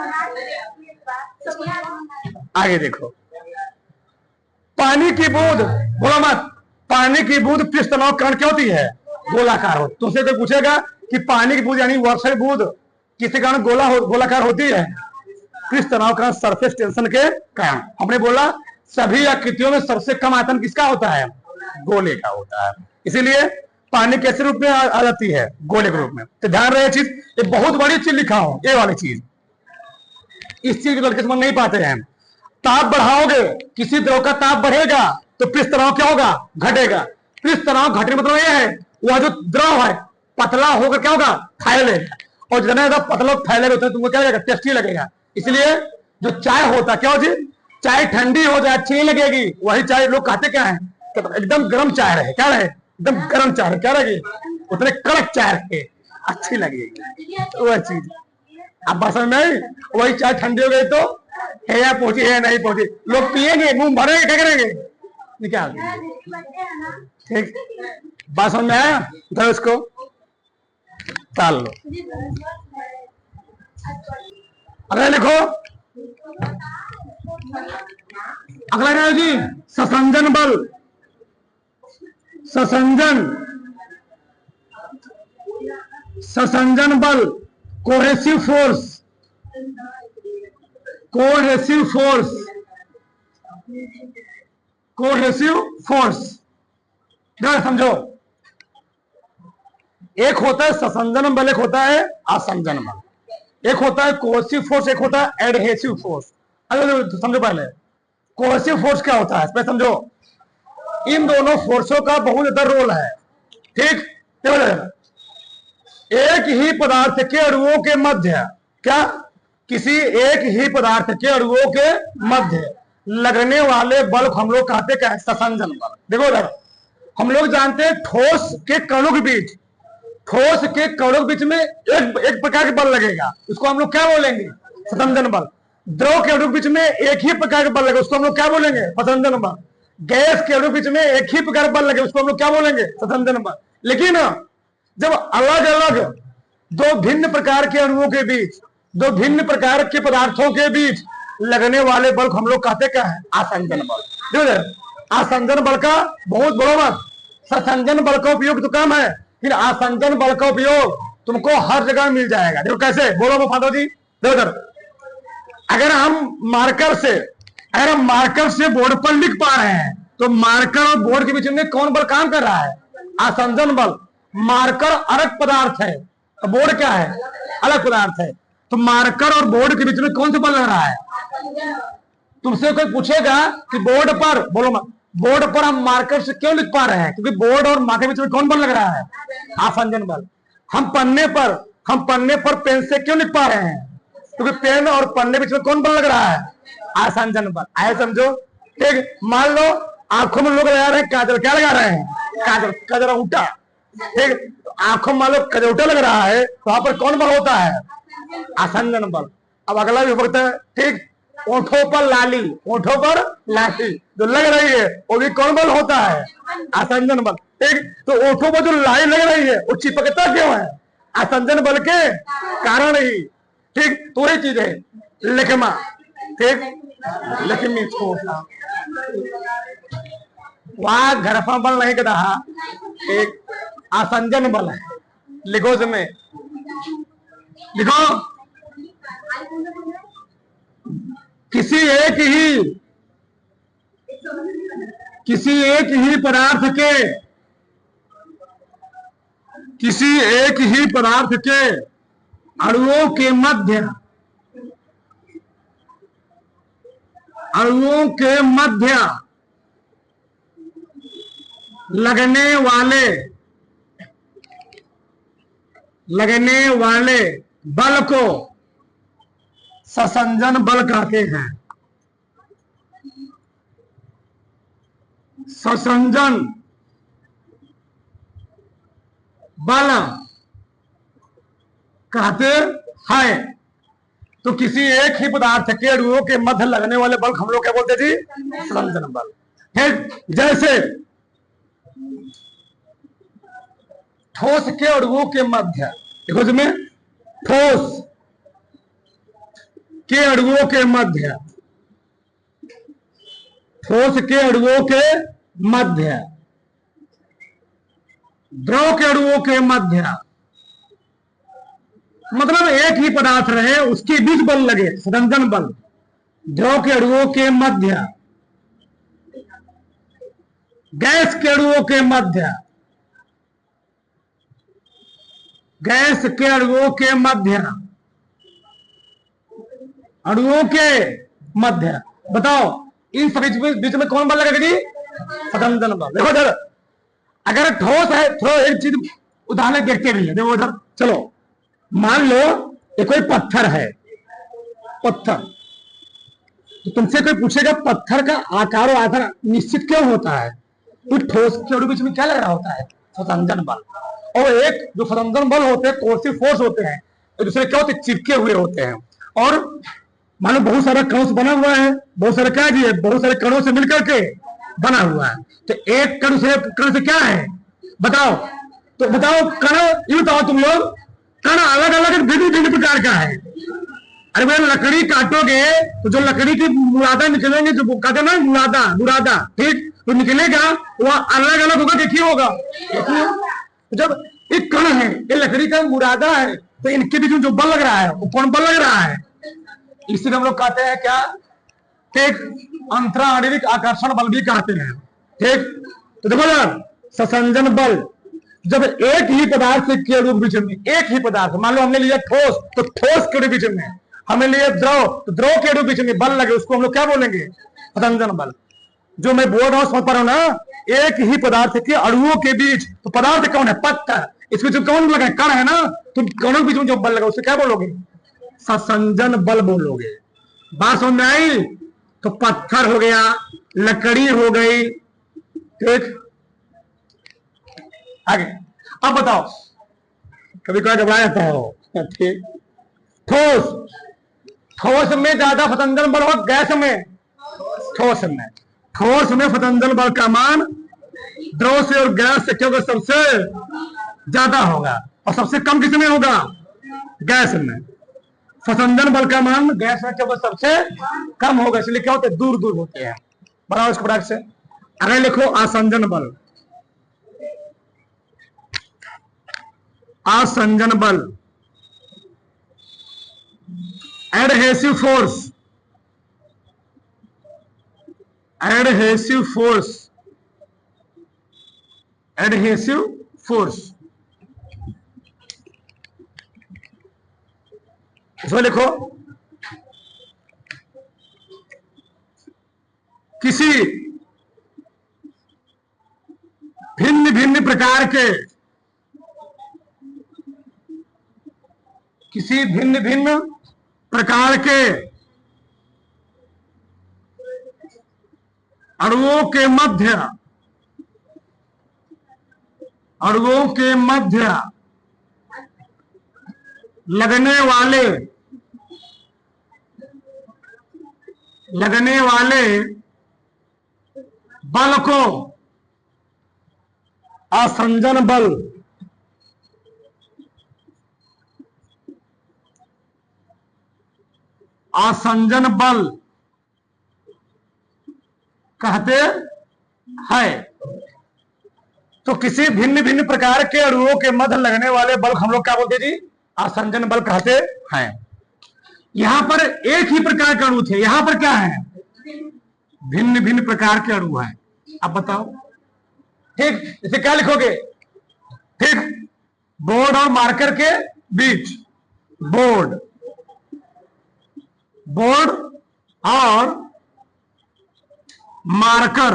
आगे देखो, पानी की बूंद, बोलो मत, पानी की बूंद पृष्ठ तनाव कारण क्या होती है, गोलाकार हो। तुमसे कोई पूछेगा कि पानी की बूंद यानी वर्षा बूंद किसी कारण गोलाकार होती है, पृष्ठ तनाव कारण, सरफेस टेंशन के कारण। हमने बोला सभी आकृतियों में सबसे कम आयतन किसका होता है, गोले का होता है, इसीलिए पानी कैसे रूप में आ जाती है, गोले के रूप में। तो ध्यान रहे चीज, ये बहुत बड़ी चीज लिखा हूं, ये वाली चीज, इस चीज को लड़के समझ नहीं पाते हैं। ताप बढ़ाओगे, किसी द्रव का ताप बढ़ेगा तो पृष्ठ तनाव क्या होगा, घटेगा। पृष्ठ तनाव घटने मतलब यह है, वह जो द्रव है पतला होकर क्या होगा, फैलेगा, और जितना ज्यादा पतला फैलेगा उतना तुमको क्या लगेगा, टेस्टी लगेगा। इसलिए जो चाय होता क्या हो जी, चाय ठंडी हो जाए अच्छी नहीं लगेगी, वही चाय लोग कहते क्या है, एकदम गर्म चाय रहे, क्या रहे, एकदम गर्म चाय रहे, क्या रहेगी, उतने कड़क चाय रहे, अच्छी लगेगी, वह चीज। अब बस में वही चाय ठंडी हो गई तो है या पहुंची है नहीं पहुंची, लोग पिएंगे, मुंह भरेंगे, क्या करेंगे, निकाल देंगे, ठीक, बात समझ में आया, उधर उसको टाल लो। अगला लिखो, अगला क्या है जी, ससंजन बल, ससंजन बल, cohesive force, cohesive force, cohesive force, समझो, एक होता है ससंजन बल, एक होता है असंजन बल, एक होता है कोहेसिव फोर्स, एक होता है एडहेसिव फोर्स। अगर समझो पहले कोहेसिव फोर्स क्या होता है, इसमें समझो, इन दोनों फोर्सों का बहुत ज्यादा रोल है, ठीक, एक ही पदार्थ के अणुओं के मध्य, क्या, किसी एक ही पदार्थ के अणुओं के मध्य लगने वाले बल को हम लोग कहते क्या है, ससंजन बल। देखो इधर हम लोग जानते हैं ठोस के कणों के बीच, ठोस के कणों के बीच में एक प्रकार के बल लगेगा, उसको हम लोग क्या बोलेंगे, ससंजन बल। द्रव के अणु के बीच में एक ही प्रकार का बल लगेगा, उसको हम लोग क्या बोलेंगे, असंजन बल। गैस के अणु के बीच में एक ही प्रकार का बल लगेगा, उसको हम लोग क्या बोलेंगे, ससंजन बल। लेकिन जब अलग अलग दो भिन्न प्रकार के अणुओं के बीच, दो भिन्न प्रकार के पदार्थों के बीच लगने वाले बल को हम लोग कहते क्या है, आसंजन बल। आसंजन बल का बहुत बड़ा मत ससंजन बल का उपयोग तो कम है, फिर आसंजन बल का उपयोग तुमको हर जगह मिल जाएगा। देखो कैसे, बोलो मुफादो जी, देखो इधर। अगर हम मार्कर से बोर्ड पर लिख पा रहे हैं तो मार्कर और बोर्ड के बीच में कौन बल काम कर रहा है? आसंजन बल। मार्कर अलग पदार्थ है, बोर्ड क्या है? अलग पदार्थ है। तो मार्कर और बोर्ड के बीच में कौन सा बल लग रहा है? तुमसे कोई पूछेगा कि बोर्ड पर, बोलो बोर्ड पर हम मार्कर से क्यों लिख पा रहे हैं? क्योंकि बोर्ड और मार्कर के बीच में कौन बल लग रहा है? आसंजन बल। हम पन्ने पर पेन से क्यों लिख पा रहे हैं? क्योंकि पेन और पन्ने के बीच में कौन बल लग रहा है? आसंजन बल। आए समझो, ठीक। मान लो आंखों में लोग लगा रहे हैं काजल, क्या लगा रहे हैं? काजल, कजरौटा, ठीक। आंखों में मान लो कजरौटा लग रहा है, तो वहां पर कौन बल होता है? आसंजन बल। अब अगला भी होता है, ठीक। ओठों पर लाली, ओठों पर लाली जो लग रही है वो भी कौन बल होता है? आसंजन बल, ठीक। तो ओठों पर जो लाली लग रही है वो चिपकता क्यों है? आसंजन बल के कारण ही, ठीक। तो वही चीज है लेखमा, ठीक। लेखमी छोटा वहां घरफा बल नहीं कर रहा, एक आसंजन बल है। लिखो इसमें, लिखो किसी एक ही पदार्थ के अणुओं के मध्य लगने वाले बल को ससंजन बल कहते हैं। ससंजन बल कहते हैं। तो किसी एक ही पदार्थ के अणुओं के मध्य लगने वाले बल हम लोग क्या बोलते जी? ससंजन बल। ठीक। जैसे ठोस के अणुओं के मध्य, देखो इसमें ठोस के अणुओं के मध्य, ठोस के अणुओं के मध्य, द्रव के अणुओं के मध्य, मतलब एक ही पदार्थ रहे उसके बीच बल लगे, ससंजन बल। द्रव के अणुओं के मध्य, गैस के अणुओं के मध्य, गैस के अणुओं के मध्य, अणुओं के मध्य, बताओ इन सभी बीच में कौन बल लगेगा जी? ससंजन बल। देखो इधर, अगर ठोस है, थोड़ा एक चीज उदाहरण देखते भी है। देखो इधर, चलो मान लो ये कोई पत्थर है, पत्थर। तो तुमसे कोई पूछेगा पत्थर का आकार और आधार निश्चित क्यों होता है? तो ठोस के अणु बीच में क्या लग रहा होता है? ससंजन बल। और एक जो ससंजन बल होते हैं, कोर्सिव फोर्स होते हैं, एक दूसरे क्या होते हैं? चिपके हुए होते हैं। और मानो बहुत सारा कणों से बना हुआ है, बहुत सारे क्या जी है? बहुत सारे कणों से मिलकर के बना हुआ है। तो एक कण से क्या है बताओ? तो बताओ कण, ये बताओ तुम लोग, कण अलग अलग भिन्न प्रकार का है। अरे भाई लकड़ी काटोगे तो जो लकड़ी की मुरादा निकलेंगे, जो कहते हैं ना मुरादा, ठीक, तो निकलेगा वो अलग अलग होगा, देखिए होगा। जब एक कण है, ये लकड़ी का मुरादा है, तो इनके बीच में जो बल लग रहा है वो कौन बल लग रहा है? इसी हम लोग कहते हैं क्या? ठीक, अंतराणविक आकर्षण बल भी कहते हैं। ठीक। तो देखो यार, ससंजन बल जब एक ही पदार्थ के अणु बीच में, एक ही पदार्थ, मान लो हमने लिया ठोस, तो ठोस के अणु बीच में, हमने लिया द्रव, तो द्रव के अणु बीच में बल लगे, उसको हम लोग क्या बोलेंगे? ससंजन बल। जो मैं बोल रहा हूं समझ पा रहा हूं ना? एक ही पदार्थ के अणुओं के बीच, तो पदार्थ कौन है? पत्थर। इसमें जो कौन लगा? कण है ना? तो कणों के बीच में जो बल लगा उसे क्या बोलोगे? ससंजन बल बोलोगे। बात समझ में आई? तो पत्थर हो गया, लकड़ी हो गई, ठीक। आगे अब बताओ, कभी कभी घबरा जाता हो, ठीक। ठोस में ज्यादा ससंजन बल हो, गैस में? ठोस में ससंजन बल का मान द्रव से और गैस से क्योंकि सबसे ज्यादा होगा, और सबसे कम किसमें होगा? गैस में। ससंजन बल का मान गैस में क्योंकि सबसे कम होगा, इसलिए क्या होते हैं? दूर दूर होते हैं। बनाओ इसको बराबर से। अगर लिखो आसंजन बल, आसंजन बल, adhesive force, adhesive force, adhesive force. इसमें लिखो किसी भिन्न भिन्न प्रकार के, किसी भिन्न भिन्न प्रकार के अणुओं के मध्य, अणुओं के मध्य लगने वाले बल को आसंजन बल, आसंजन बल कहते हैं। तो किसी भिन्न भिन्न प्रकार के अणुओं के मध्य लगने वाले बल हम लोग क्या बोलते जी? आसंजन बल कहते हैं। यहां पर एक ही प्रकार के अणु थे, यहां पर क्या है? भिन्न भिन्न प्रकार के अणु हैं। अब बताओ, ठीक, इसे क्या लिखोगे? ठीक, बोर्ड और मार्कर के बीच, बोर्ड, बोर्ड और मार्कर,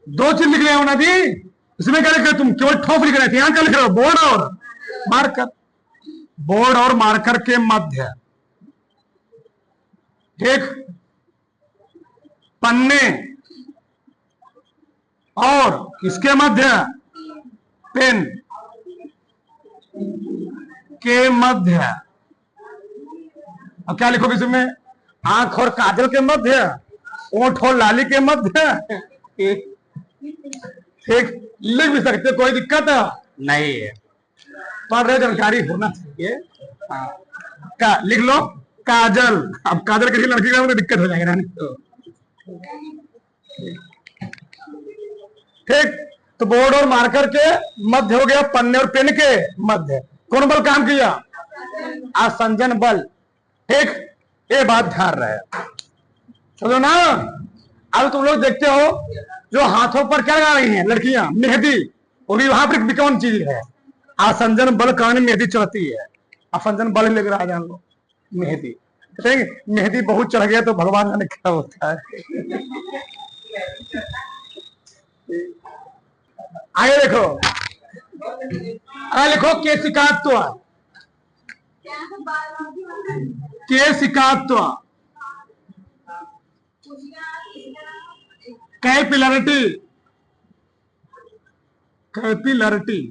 दो चीज लिख रहे हो ना जी? इसमें क्या लिख रहे हो तुम? केवल ठोक लिख रहे थे, यहां क्या लिख रहे हो? बोर्ड और मार्कर, बोर्ड और मार्कर के मध्य, ठीक, पन्ने और किसके मध्य? पेन के मध्य। अब क्या लिखोगे इसमें? आंख और काजल के मध्य, ओठ और लाली के मध्य, ठीक, लिख भी सकते, कोई दिक्कत नहीं है, पढ़ रहे जानकारी होना चाहिए। का लिख लो काजल। अब काजल किसी लड़की का तो दिक्कत हो जाएगा ना, ठीक। तो बोर्ड और मार्कर के मध्य हो गया, पन्ने और पेन के मध्य कौन बल काम किया? आसंजन बल, ठीक। ये बात ध्यान रहे, चलो ना। अब तुम लोग देखते हो जो हाथों पर क्या लगा रही हैं लड़कियां? मेहंदी। वो भी वहां पर कौन चीज है? आसंजन बल कारण मेहंदी चढ़ती है। आसंजन बल लेकर आ जान लो, मेहंदी। मेहंदी बहुत चढ़ गया तो भगवान जाने क्या होता है। आगे देखो, आगे लिखो केशिकात्व, केशिकात्व, कैपिलरिटी, कैपिलरिटी,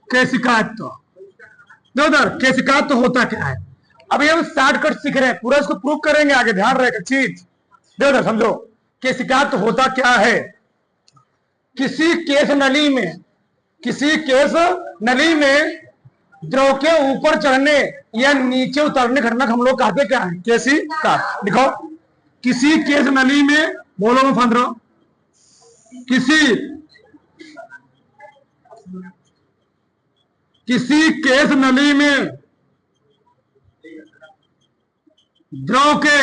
केशिकात्व। उधर केशिकात्व होता क्या है? अभी हम शॉर्टकट सीख रहे हैं, पूरा इसको प्रूव करेंगे आगे, ध्यान रहे चीज। देखो समझो, केशिकात्व होता क्या है? किसी केश नली में, किसी केश नली में द्रव के ऊपर चढ़ने या नीचे उतरने घटना हम लोग कहते क्या है? केशिकात्व। लिखो, किसी केश नली में, बोलो में फंस रहा, किसी केश नली में द्रव के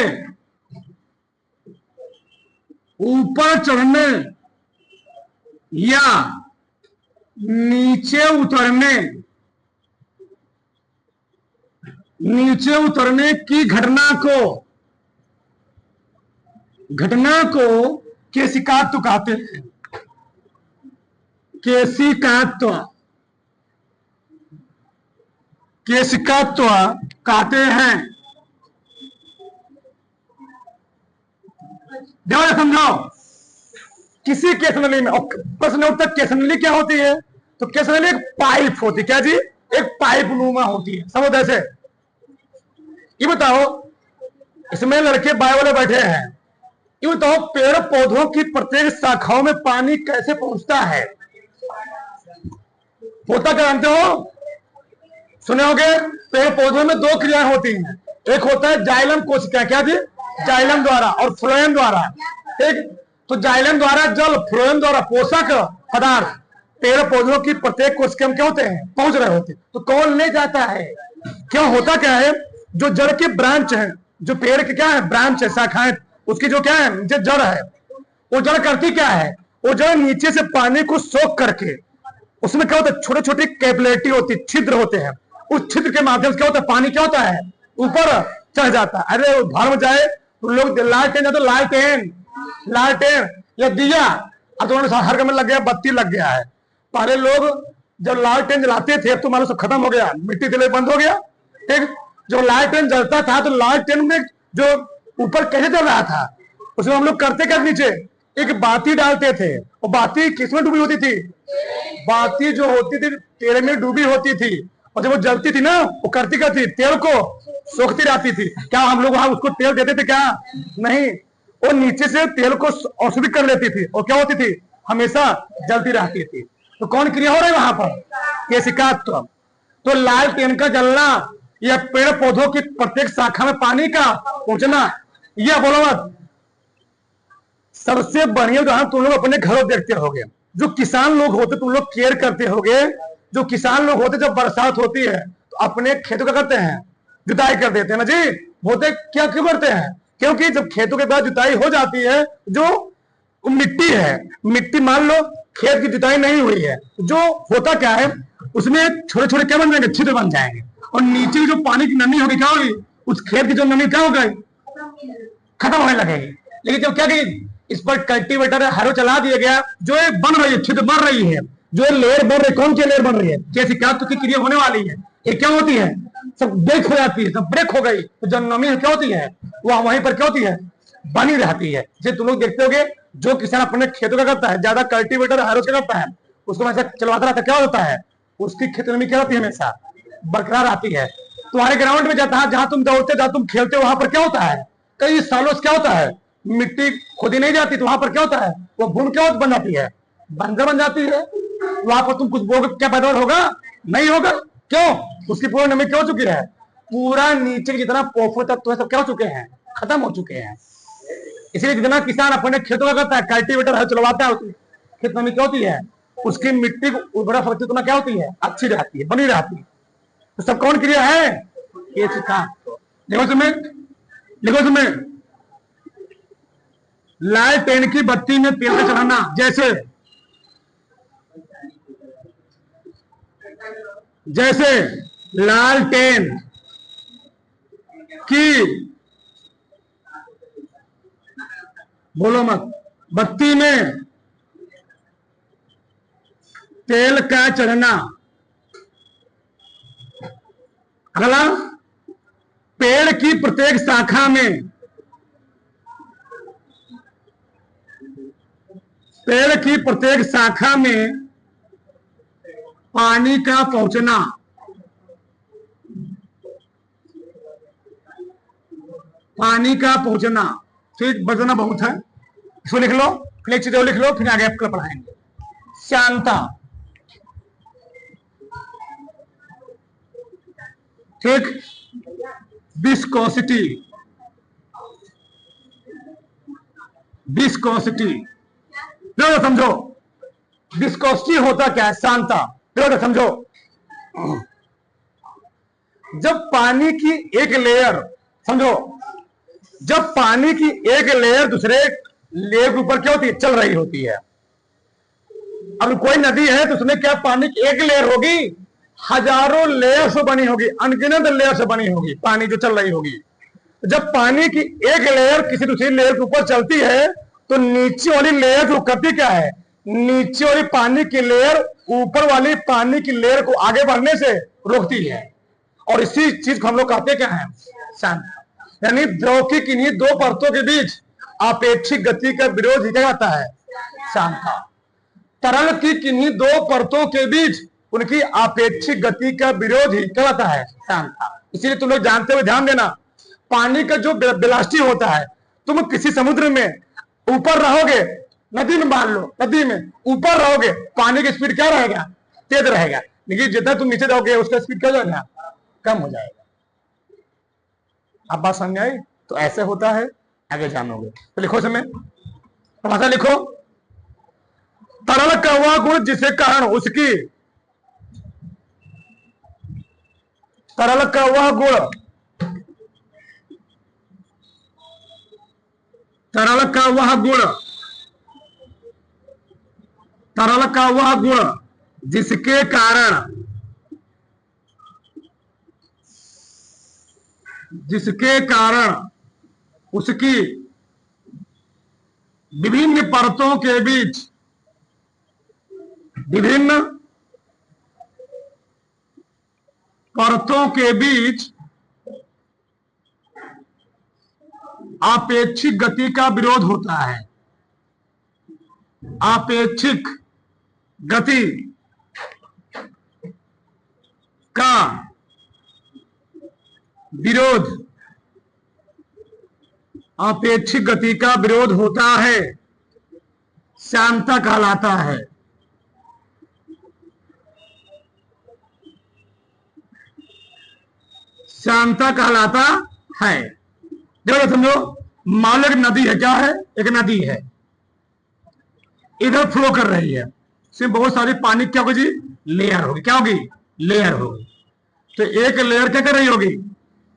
ऊपर चढ़ने या नीचे उतरने की घटना को केशिकात्व कहते हैं। केशिकात्व, केशिकात्व कहते हैं। ध्यान समझाओ, किसी केश नली में, प्रश्न उत्तर, केश नली क्या होती है? तो केश नली एक पाइप होती है। क्या जी? एक पाइप नुमा होती है। समझो ऐसे, ये बताओ, इसमें लड़के बाय वाले बैठे हैं, ये बताओ पेड़ पौधों की प्रत्येक शाखाओं में पानी कैसे पहुंचता है? होता क्या जानते हो? सुने होंगे, पेड़ पौधों में दो क्रियाएं होती हैं, एक होता है जाइलम कोशिका, क्या जी? जाइलम द्वारा, और फ्लोएम द्वारा। ठीक। तो जाइलम द्वारा जल, फ्लोएम द्वारा पोषक पदार्थ पेड़ पौधों की प्रत्येक कोश के हम क्या होते हैं, पहुंच रहे होते हैं। तो कौन ले जाता है? क्या होता क्या है, जो जड़ के ब्रांच है, जो पेड़ के क्या है ब्रांच है, शाखाएं, उसकी जो क्या है जो जड़ है, वो जड़ करती क्या है, वो जड़ नीचे से पानी को सोख करके, उसमें क्या होता है छोटे छोटे कैपिलरिटी होती है, छिद्र होते हैं, उस छिद्र के माध्यम से क्या होता है पानी क्या होता है ऊपर चढ़ जाता है। अरे धर्म जाए तो लोग लालटेन या तो लालटेन या दिया, अब तो हर घर में लग गया, बत्ती लग गया है। पहले लोग जब लालटेन जलाते थे, अब तो मानो सब खत्म हो गया, मिट्टी तेल बंद हो गया। ठीक, जब लालटेन जलता था तो लालटेन में जो ऊपर कैसे जल रहा था, उसमें हम लोग करते क्या, नीचे एक बाती डालते थे, और बाती किसमें डूबी होती थी, बाती जो होती थी तेल में डूबी होती थी, और जब वो जलती थी ना, वो करती क्या थी, तेल को सोखती रहती थी। क्या हम लोग वहां उसको तेल देते थे क्या? नहीं, वो नीचे से तेल को औषधि कर लेती थी, और क्या होती थी, हमेशा जलती रहती थी। तो कौन क्रिया हो रही है वहां पर, केशिकात्व। तो लालटेन का जलना या पेड़ पौधों की प्रत्येक शाखा में पानी का पहुंचना, यह बोलो मत। सबसे बढ़िया उदाहरण तुम लोग अपने घरों देखते होगे, जो किसान लोग होते तुम लोग केयर करते होगे, जो किसान लोग होते जब बरसात होती है तो अपने खेतों का करते हैं, जुताई कर देते हैं ना जी। होते क्या क्यों करते हैं, क्योंकि जब खेतों के बाद जुताई हो जाती है, जो मिट्टी है, मिट्टी मान लो खेत की जुताई नहीं हुई है, जो होता क्या है उसमें छोटे छोटे क्या बन जाएंगे, छिद्र बन जाएंगे, और नीचे जो पानी की नमी होगी क्या होगी, उस खेत की जो नमी क्या हो गई, खत्म होने लगेगी। लेकिन जब क्या की इस पर कल्टीवेटर हरो चला दिया गया, जो एक बन रही है, छिद्र बन रही है, जो लेयर बन रही है, कौन सी लेयर बन रही है, जैसे क्या की क्रिया होने वाली है, ये क्या होती है, सब ब्रेक हो जाती है, सब ब्रेक हो गई, तो जो नमी क्या होती है वह वहीं पर क्या होती है, बनी रहती है। जैसे तुम लोग देखते होगे जो किसान अपने खेतों का करता है, ज्यादा कल्टीवेटर हरो से करता है, उसको हमेशा चलवाता रहता है, क्या होता है उसकी खेत नमी क्या होती है, हमेशा बरकरार आती है। तुम्हारे ग्राउंड में जाता है, जहां तुम दौड़ते, जहां तुम खेलते हो, वहां पर क्या होता है, कई सालों से क्या होता है, मिट्टी खोदी नहीं जाती, तो वहां पर क्या होता है, वो भूमि क्या बन जाती है, बंजर बन जाती है। वहां पर तुम कुछ बोगे क्या पैदावार होगा, नहीं होगा। क्यों? उसकी पूरी नमी क्या हो चुकी है, पूरा नीचे जितना पोषक तत्व है सब क्या हो चुके हैं, खत्म हो चुके हैं। इसलिए जितना किसान अपने खेतों का करता है, कल्टीवेटर हल चलवाता है, उसकी खेत नमी क्या होती है, उसकी मिट्टी को उर्वरा शक्ति उतना क्या होती है, अच्छी रहती है, बनी रहती है। तो सब कौन क्रिया है, देखो तुम्हें, देखो तुम्हें लालटेन की बत्ती में तेल का चढ़ाना, जैसे लालटेन की, बोलो मत, बत्ती में तेल का चढ़ना। अगला, पेड़ की प्रत्येक शाखा में, पेड़ की प्रत्येक शाखा में पानी का पहुंचना। पानी का पहुंचना, ठीक, बजना बहुत है, इसको लिख लो, फिर एक चीज लिख लो, फिर आगे आपको पढ़ाएंगे। शांता, ठीक, विस्कोसिटी, विस्कोसिटी समझो, विस्कोसिटी होता क्या है, शांता समझो। जब पानी की एक लेयर, समझो, जब पानी की एक लेयर दूसरे लेयर के ऊपर क्या होती है, चल रही होती है। अब कोई नदी है तो उसमें क्या पानी की एक लेयर होगी, हजारों लेयर से बनी होगी, अनगिनत लेयर से बनी होगी, पानी जो चल रही होगी। जब पानी की एक लेयर किसी दूसरी लेयर के ऊपर चलती है, तो नीचे वाली लेयर जो करती क्या है, नीचे वाली पानी की लेयर ऊपर वाली पानी की लेयर को आगे बढ़ने से रोकती है, और इसी चीज को हम लोग कहते क्या है, शांता। यानी द्रव की किन्हीं दो परतों के बीच आपेक्षिक गति का विरोध ही कहलाता है, शांता। तरल की किन्हीं दो परतों के बीच उनकी आपेक्षिक गति का विरोध ही कहलाता है, शांता। इसीलिए तुम लोग जानते हुए ध्यान देना, पानी का जो वेलोसिटी होता है, तुम किसी समुद्र में ऊपर रहोगे, नदी में मान लो, नदी में ऊपर रहोगे, पानी की स्पीड क्या रहेगा, तेज रहेगा, लेकिन जितना तुम नीचे जाओगे उसका स्पीड क्या हो जाएगा, कम हो जाएगा। अब बात समझ आई? तो ऐसे होता है, आगे जानोगे। तो लिखो समय, भाषा लिखो। तरल का वह गुण जिसे कारण उसकी, तरल का वह गुण, तरल का वह गुण, तरल का वह गुण जिसके कारण, जिसके कारण उसकी विभिन्न परतों के बीच, विभिन्न परतों के बीच आपेक्षिक गति का विरोध होता है। आपेक्षिक गति का विरोध, आपेक्षिक गति का विरोध होता है, श्यानता कहलाता है। श्यानता कहलाता है। देखो समझो, मान लो एक नदी है, क्या है, एक नदी है, इधर फ्लो कर रही है, सिर्फ बहुत सारी पानी क्या होगी जी, लेयर होगी, क्या होगी, लेयर होगी। तो एक लेयर क्या कर रही होगी,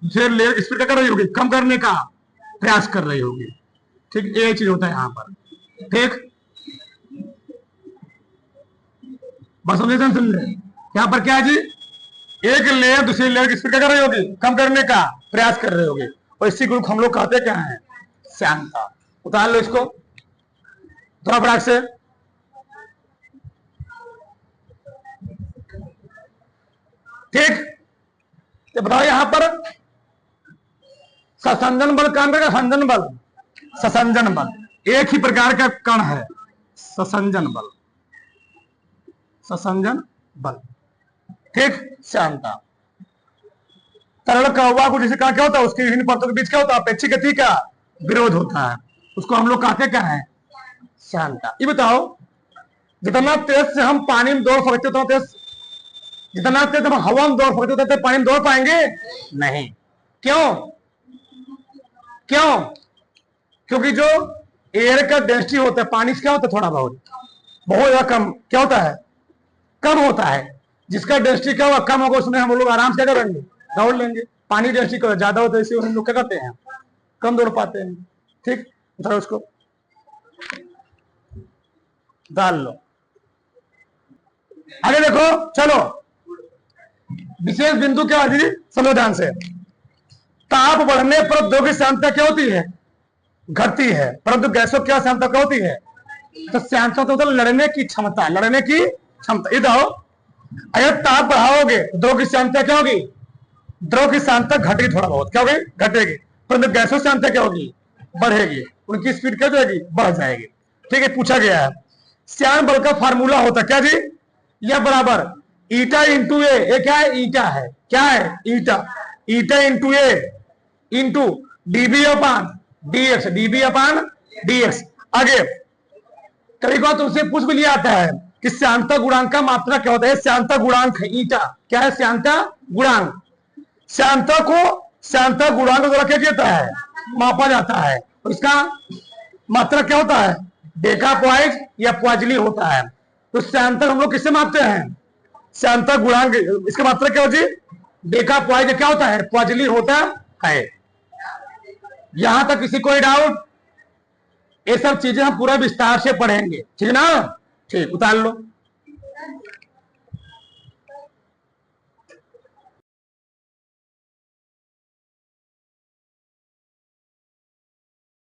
दूसरे लेयर स्पीड क्या कर रही होगी, कम करने का प्रयास कर रही होगी। ठीक, ये चीज होता है यहां पर। ठीक, बस समझे। यहां पर क्या है जी, एक लेयर दूसरी लेयर की स्पीड क्या कर रही होगी, कम करने का प्रयास कर रही होगी, और इसी को हम लोग कहते क्या है, श्यानता। उतार लो इसको थोड़ा फटाक से। ठीक, तो बताओ यहां पर ससंजन बल काम करेगा, संजन बल, ससंजन बल एक ही प्रकार का कण है, ससंजन बल, ससंजन बल। ठीक, श्यानता। तरल का हुआ कुछ जिसे कहा क्या होता है, उसकी विभिन्न परतों के बीच क्या होता है, अपेक्षिक गति का विरोध होता है, उसको हम लोग कहते क्या है, श्यानता। ये बताओ, जितना तेज से हम पानी में दौड़ सकते उतना तेज, जितना तेज हम हवा में दौड़ सकते उतना पानी में दौड़ पाएंगे नहीं। क्यों, क्यों, क्योंकि जो एयर का डेंसिटी होता है पानी से क्या होता है, थोड़ा बहुत, बहुत ज्यादा कम क्या होता है, कम होता है। जिसका डेंसिटी क्या होगा, कम होगा, उसमें हम लोग आराम से क्या करेंगे, दौड़ लेंगे। पानी डेंसिटी ज्यादा होता है, इसलिए हम लोग क्या करते हैं, कम दौड़ पाते हैं। ठीक, उठाओ उसको, डाल लो, आगे देखो। चलो, विशेष बिंदु क्या है जी, समझो ध्यान से। ताप बढ़ने पर द्रव की श्यानता क्या होती है, घटती है, परंतु गैसों की श्यानता क्या होती है, तो श्यानता तो मतलब लड़ने की क्षमता, लड़ने की क्षमता। इधर अगर ताप बढ़ाओगे द्रव की श्यानता क्या होगी, द्रव की श्यानता घटेगी, थोड़ा बहुत क्या होगी, घटेगी, परंतु गैसों की श्यानता क्या होगी, बढ़ेगी, उनकी स्पीड क्या जाएगी, बढ़ जाएगी। ठीक है, पूछा गया है श्यान बल का फार्मूला होता क्या जी, यह बराबर ईटा इंटू ए, क्या है, ईटा है, क्या है, ईटा, ईटा इंटू ए इंटू डीबी अपान डीएक्स, डीबी अपान डीएक्स। आगे कभी कभार तुमसे पूछ भी लिया आता है कि श्यानता गुणांक का मात्रा क्या होता है, श्यानता गुणांक है ईटा, क्या है, श्यानता गुणांक। श्यानता को, श्यानता गुणांक द्वारा क्या कहता है, मापा जाता है, और इसका मात्रा क्या होता है, डेका पॉइंट या पॉइजली होता है। तो श्यानता हम लोग किससे मापते हैं, श्यानता गुणांक, इसका मात्रा क्या हो जी, डेका पॉइंट क्या होता है, पॉइजली होता है। यहां तक किसी कोई डाउट, ये सब चीजें हम पूरा विस्तार से पढ़ेंगे, ठीक ना। ठीक, उतार लो।